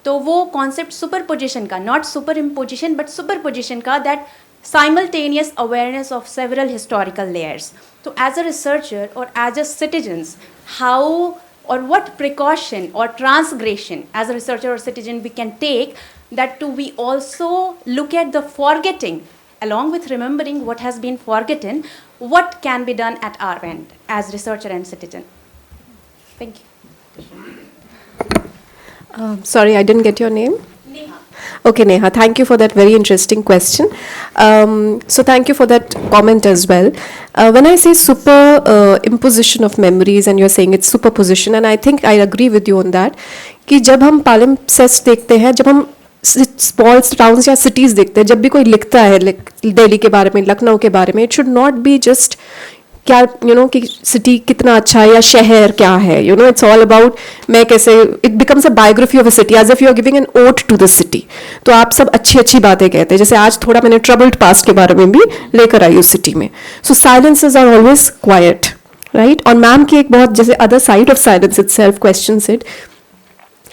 तो वो कॉन्सेप्ट सुपर पोजिशन का, not superimposition but superposition का, that simultaneous awareness of several historical layers. So as a researcher or as a citizens, how or what precaution or transgression as a researcher or citizen we can take, that to we also look at the forgetting along with remembering what has been forgotten, what can be done at our end as researcher and citizen. Thank you. Sorry, I didn't get your name. Okay, Neha, thank you for that very interesting question. So thank you for that comment as well. When I say super imposition of memories, and you're saying it's superposition, and I think I agree with you on that, कि जब हम palimpsests देखते हैं, जब हम small towns या cities देखते हैं, जब भी कोई लिखता है दिल्ली के बारे में, लखनऊ के बारे में, it should not be just क्या कि सिटी कितना अच्छा है या शहर क्या है, इट्स ऑल अबाउट मैं कैसे, it becomes a biography of a city as if you are giving an ode to the city. तो आप सब अच्छी अच्छी बातें कहते हैं, जैसे आज थोड़ा मैंने ट्रबल्ड पास्ट के बारे में भी लेकर आई उस सिटी में। So silences are always quiet, right. और मैम की एक बहुत, जैसे other side of silence itself questions it,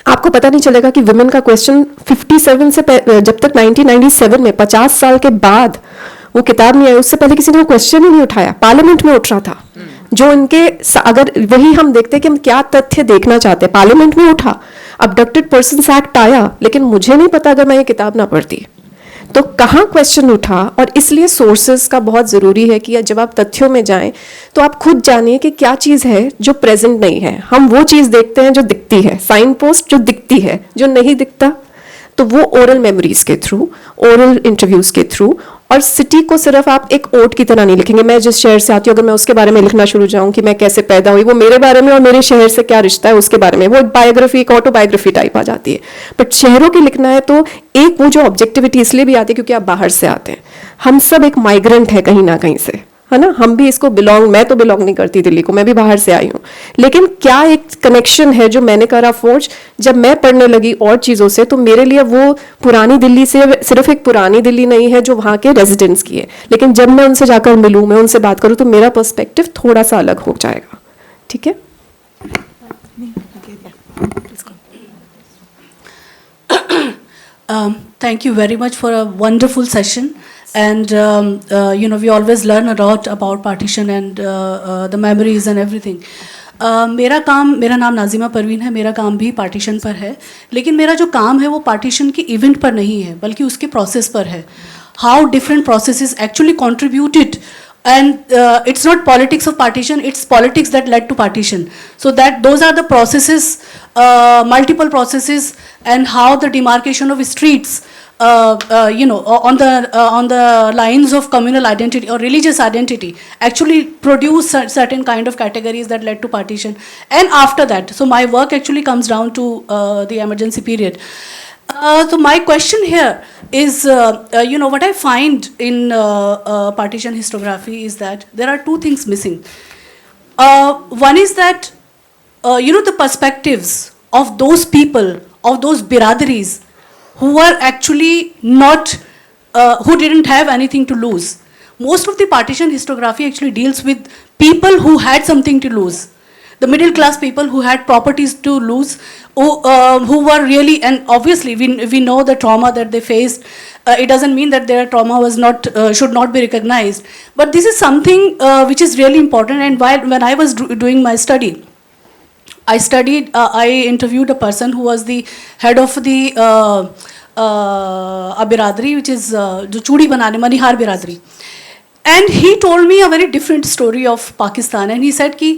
आपको पता नहीं चलेगा कि वुमेन का क्वेश्चन 57 से जब तक 1997 में 50 साल के बाद वो किताब नहीं आई, उससे पहले किसी ने क्वेश्चन ही नहीं उठाया। पार्लियामेंट में उठ रहा था, जो इनके, अगर वही हम देखते हैं कि हम क्या तथ्य देखना चाहते हैं, पार्लियामेंट में उठा, अबडक्टेड पर्सन्स एक्ट आया, लेकिन मुझे नहीं पता अगर मैं ये किताब ना पढ़ती तो कहाँ क्वेश्चन उठा। और इसलिए सोर्सेज का बहुत ज़रूरी है कि जब आप तथ्यों में जाएं तो आप खुद जानिए कि क्या चीज़ है जो प्रेजेंट नहीं है। हम वो चीज़ देखते हैं जो दिखती है, साइन पोस्ट जो दिखती है, जो नहीं दिखता तो वो ओरल मेमोरीज के थ्रू, ओरल इंटरव्यूज के थ्रू। और सिटी को सिर्फ आप एक ओट की तरह नहीं लिखेंगे। मैं जिस शहर से आती हूँ, अगर मैं उसके बारे में लिखना शुरू जाऊँ कि मैं कैसे पैदा हुई, वो मेरे बारे में और मेरे शहर से क्या रिश्ता है उसके बारे में, वो एक बायोग्राफी, एक ऑटोबायोग्राफी टाइप आ जाती है। बट शहरों की लिखना है तो एक वो जो ऑब्जेक्टिविटी इसलिए भी आती है क्योंकि आप बाहर से आते हैं। हम सब एक माइग्रेंट है कहीं ना कहीं से, है ना। हम भी इसको मैं तो बिलोंग नहीं करती दिल्ली को, मैं भी बाहर से आई हूँ। लेकिन क्या एक कनेक्शन है जो मैंने करा फोर्ज जब मैं पढ़ने लगी और चीज़ों से, तो मेरे लिए वो पुरानी दिल्ली से सिर्फ एक पुरानी दिल्ली नहीं है जो वहाँ के रेजिडेंट्स की है, लेकिन जब मैं उनसे जाकर मिलूँ, मैं उनसे बात करूँ, तो मेरा पर्सपेक्टिव थोड़ा सा अलग हो जाएगा। ठीक है। Thank you very much for a wonderful session. And we always learn a lot about partition and the memories and everything. मेरा नाम नाजिमा परवीन है, मेरा काम भी पार्टीशन पर है, लेकिन मेरा जो काम है वो पार्टीशन के इवेंट पर नहीं है बल्कि उसके प्रोसेस पर है। How different processes actually contributed, and it's not politics of partition, it's politics that led to partition. So that those are the processes, multiple processes, and how the demarcation of streets, on the lines of communal identity or religious identity actually produce certain kind of categories that led to partition. And after that, so my work actually comes down to the emergency period. So my question here is, what I find in partition historiography is that there are two things missing. One is that, the perspectives of those people, of those biradaris, who were actually not, who didn't have anything to lose. Most of the partition historiography actually deals with people who had something to lose. The middle class people who had properties to lose, who were really, and obviously we know the trauma that they faced. It doesn't mean that their trauma was not, should not be recognized. But this is something which is really important. And when I was doing my study, I interviewed a person who was the head of the biradari, which is जो चूड़ी बनाने, मनिहार बिरादरी. And he told me a very different story of Pakistan. And he said कि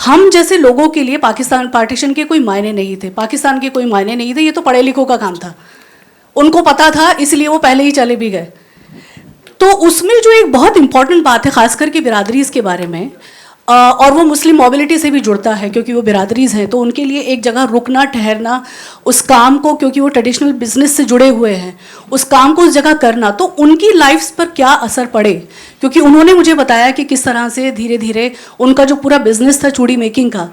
हम जैसे लोगों के लिए पाकिस्तान पार्टीशन के कोई मायने नहीं थे, पाकिस्तान के कोई मायने नहीं थे, ये तो पढ़े लिखों का काम था, उनको पता था, इसलिए वो पहले ही चले भी गए. तो उसमें जो एक बहुत इंपॉर्टेंट बात है, खासकर के बिरादरीज के बारे में, और वो मुस्लिम मोबिलिटी से भी जुड़ता है क्योंकि वो बिरादरीज हैं, तो उनके लिए एक जगह रुकना ठहरना, उस काम को, क्योंकि वो ट्रेडिशनल बिजनेस से जुड़े हुए हैं, उस काम को उस जगह करना, तो उनकी लाइफ्स पर क्या असर पड़े, क्योंकि उन्होंने मुझे बताया कि किस तरह से धीरे धीरे उनका जो पूरा बिजनेस था चूड़ी मेकिंग का,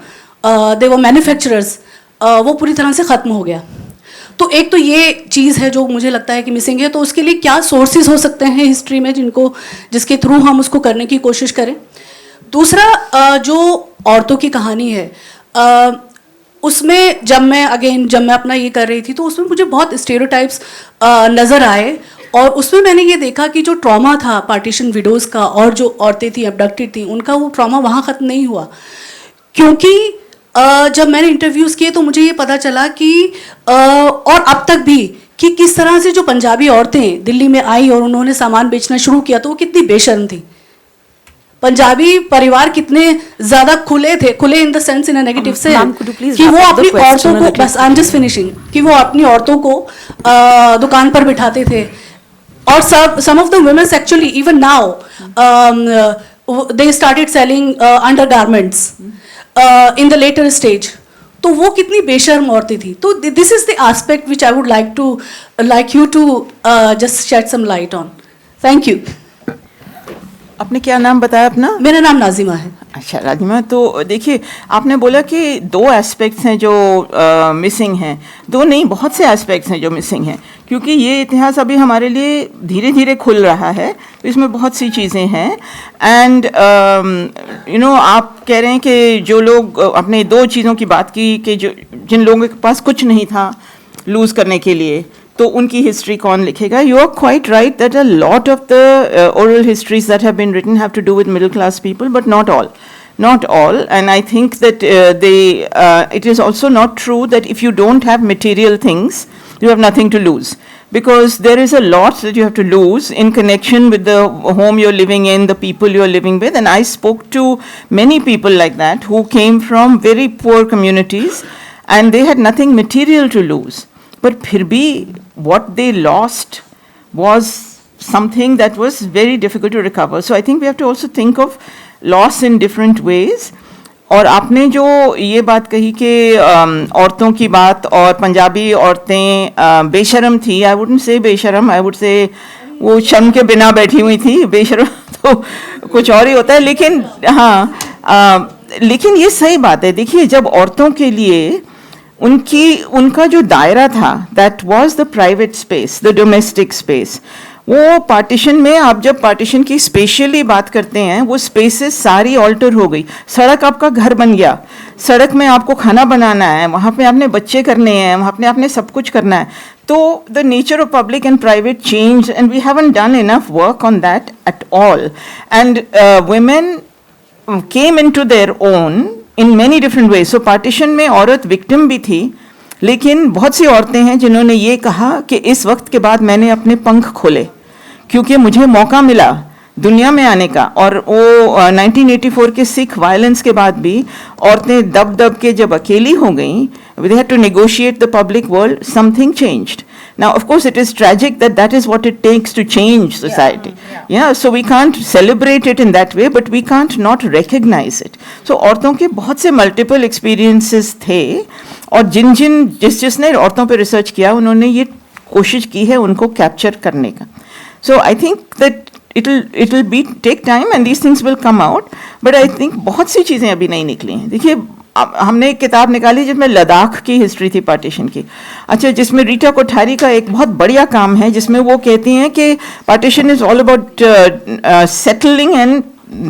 दे वो मैन्युफैक्चरर्स, वो पूरी तरह से ख़त्म हो गया। तो एक तो ये चीज़ है जो मुझे लगता है कि मिसिंग है, तो उसके लिए क्या सोर्सेज हो सकते हैं हिस्ट्री में जिसके थ्रू हम उसको करने की कोशिश करें। दूसरा जो औरतों की कहानी है, उसमें जब मैं अपना ये कर रही थी तो उसमें मुझे बहुत स्टेरियोटाइप्स नज़र आए, और उसमें मैंने ये देखा कि जो ट्रॉमा था पार्टीशन विडोज़ का, और जो औरतें थी अबडक्टेड थी, उनका वो ट्रॉमा वहाँ ख़त्म नहीं हुआ। क्योंकि जब मैंने इंटरव्यूज़ किए तो मुझे ये पता चला कि और अब तक भी कि किस तरह से जो पंजाबी औरतें दिल्ली में आई और उन्होंने सामान बेचना शुरू किया तो वो कितनी बेशर्म थी। पंजाबी परिवार कितने ज़्यादा खुले थे, खुले in the sense, in a negative से, कि वो अपनी औरतों को, बस आई एम जस्ट फिनिशिंग, कि वो अपनी औरतों को दुकान पर बिठाते थे। और some of the women's actually even now they started selling undergarments in the latter stage. तो वो कितनी बेशर्म औरतें थी। तो this is the aspect which I would like you to just shed some light on. Thank you. आपने क्या नाम बताया अपना? मेरा नाम नाजिमा है। अच्छा नाजिमा, तो देखिए आपने बोला कि दो एस्पेक्ट्स हैं जो मिसिंग हैं। दो नहीं, बहुत से एस्पेक्ट्स हैं जो मिसिंग हैं, क्योंकि ये इतिहास अभी हमारे लिए धीरे धीरे खुल रहा है, तो इसमें बहुत सी चीज़ें हैं। एंड आप कह रहे हैं कि जो लोग, अपने दो चीज़ों की बात की कि जो जिन लोगों के पास कुछ नहीं था लूज़ करने के लिए, तो उनकी हिस्ट्री कौन लिखेगा? You are quite right that a lot of the oral histories that have been written have to do with middle class people, but not all. Not all, and I think that it is also not true that if you don't have material things, you have nothing to lose. Because there is a lot that you have to lose in connection with the home you're living in, the people you're living with. And I spoke to many people like that who came from very poor communities and they had nothing material to lose. But phir bhi, what they lost was something that was very difficult to recover. So I think we have to also think of loss in different ways. और आपने जो ये बात कही कि औरतों की बात, और पंजाबी औरतें बेशर्म थी, आई वुडंट से बेशर्म, आई वुड से वो शर्म के बिना बैठी हुई थी। बेशर्म तो कुछ और ही होता है, लेकिन हाँ, लेकिन ये सही बात है। देखिए, जब औरतों के लिए उनका जो दायरा था, that was the private space, the domestic space, वो पार्टीशन में, आप जब पार्टीशन की स्पेशली बात करते हैं, वो स्पेसेस सारी ऑल्टर हो गई। सड़क आपका घर बन गया, सड़क में आपको खाना बनाना है, वहाँ पे आपने बच्चे करने हैं, वहाँ पे आपने सब कुछ करना है। तो the nature of public and private change, and we haven't done enough work on that at all. And women came into their own in many different ways. So partition में औरत victim भी थी, लेकिन बहुत सी औरतें हैं जिन्होंने ये कहा कि इस वक्त के बाद मैंने अपने पंख खोले, क्योंकि मुझे मौका मिला दुनिया में आने का। और वो 1984 के सिख वायलेंस के बाद भी औरतें दब दब के जब अकेली हो गईं, they had to negotiate the public world, something changed. Now, of course, it is tragic that that is what it takes to change society. Yeah, so we can't celebrate it in that way, but we can't not recognize it. So, औरतों के बहुत से multiple experiences थे, और जिसने औरतों पे research किया, उन्होंने ये कोशिश की है उनको कैप्चर करने का. So, I think that it'll take time and these things will come out, but I think बहुत सी चीज़ें अभी नहीं निकली हैं. देखिए, हमने एक किताब निकाली जिसमें लद्दाख की हिस्ट्री थी पार्टीशन की, अच्छा, जिसमें रीटा कोठारी का एक बहुत बढ़िया काम है, जिसमें वो कहती हैं कि partition is all about settling and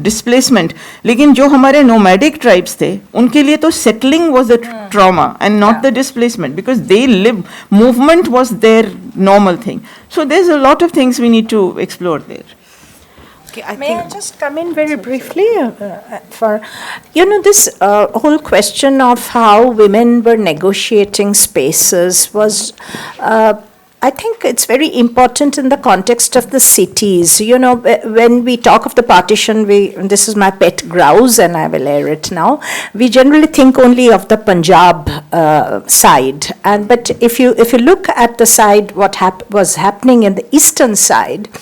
displacement, लेकिन जो हमारे नोमैडिक ट्राइब्स थे उनके लिए तो settling was the trauma and not the displacement, because they live, movement was their normal thing. So there is a lot of things we need to explore there. May I just come in very briefly for, this whole question of how women were negotiating spaces was, I think it's very important in the context of the cities. When we talk of the partition, this is my pet grouse and I will air it now. We generally think only of the Punjab side, but if you look at the side, what was happening in the eastern side,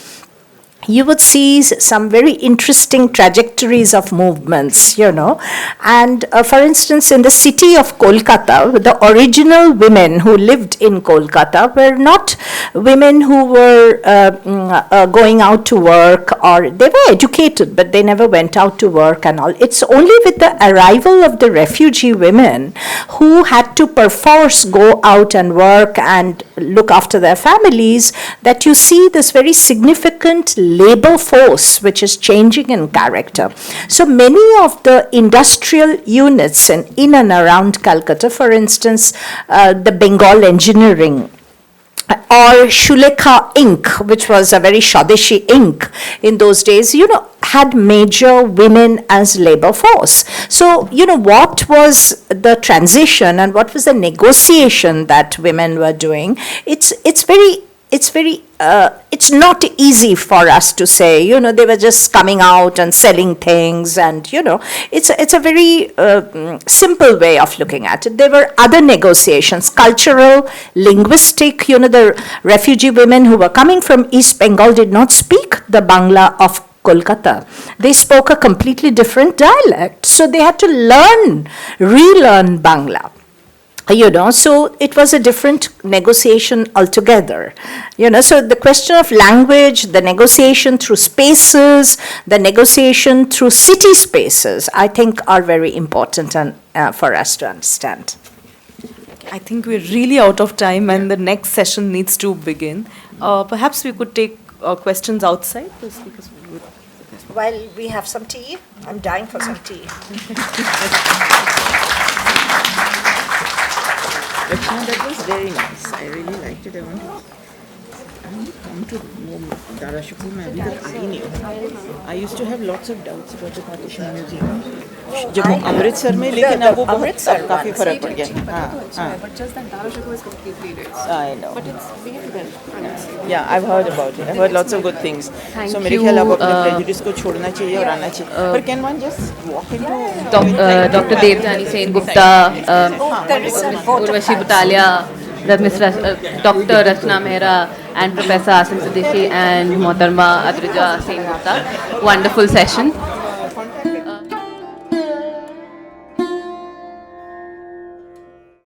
you would see some very interesting trajectories of movements, you know. And for instance, in the city of Kolkata, the original women who lived in Kolkata were not women who were going out to work, or they were educated, but they never went out to work and all. It's only with the arrival of the refugee women who had to perforce go out and work and look after their families that you see this very significant labor force which is changing in character. So many of the industrial units in and around Calcutta, for instance, the Bengal Engineering, or Shulekha Ink, which was a very Swadeshi ink in those days, you know, had major women as labor force. So, you know, what was the transition and what was the negotiation that women were doing? It's not easy for us to say, you know, they were just coming out and selling things, and, you know, it's a very simple way of looking at it. There were other negotiations, cultural, linguistic, you know, the refugee women who were coming from East Bengal did not speak the Bangla of Kolkata. They spoke a completely different dialect, so they had to relearn Bangla. You know, so it was a different negotiation altogether. You know, so the question of language, the negotiation through spaces, the negotiation through city spaces, I think are very important and for us to understand. I think we're really out of time and the next session needs to begin. Perhaps we could take questions outside. While we have some tea, I'm dying for some tea. Rachna, that was very nice. I really liked it. I want to come to know Dara Shukri. मैं अभी तक आई नहीं हूँ. I used to have lots of doubts about the Partition Museum. जब वो अमृतसर में, लेकिन अब वो बहुत काफी फर्क पड़ गया. हाँ. But just that Dara Shukri is completely different. I know. But it's behaved well. Yeah, I've heard about it. I've heard lots of good things. Thank So मेरे you, ख्याल अब अपने prejudice को छोड़ना चाहिए और आना चाहिए. But can one just walk into Dr. Devjani Sen Gupta, Urvashi Butalia, Dr. Rachna Mehra, and Professor Asim Siddiqui and Mohtarma Adrija Sen Gupta. Wonderful session.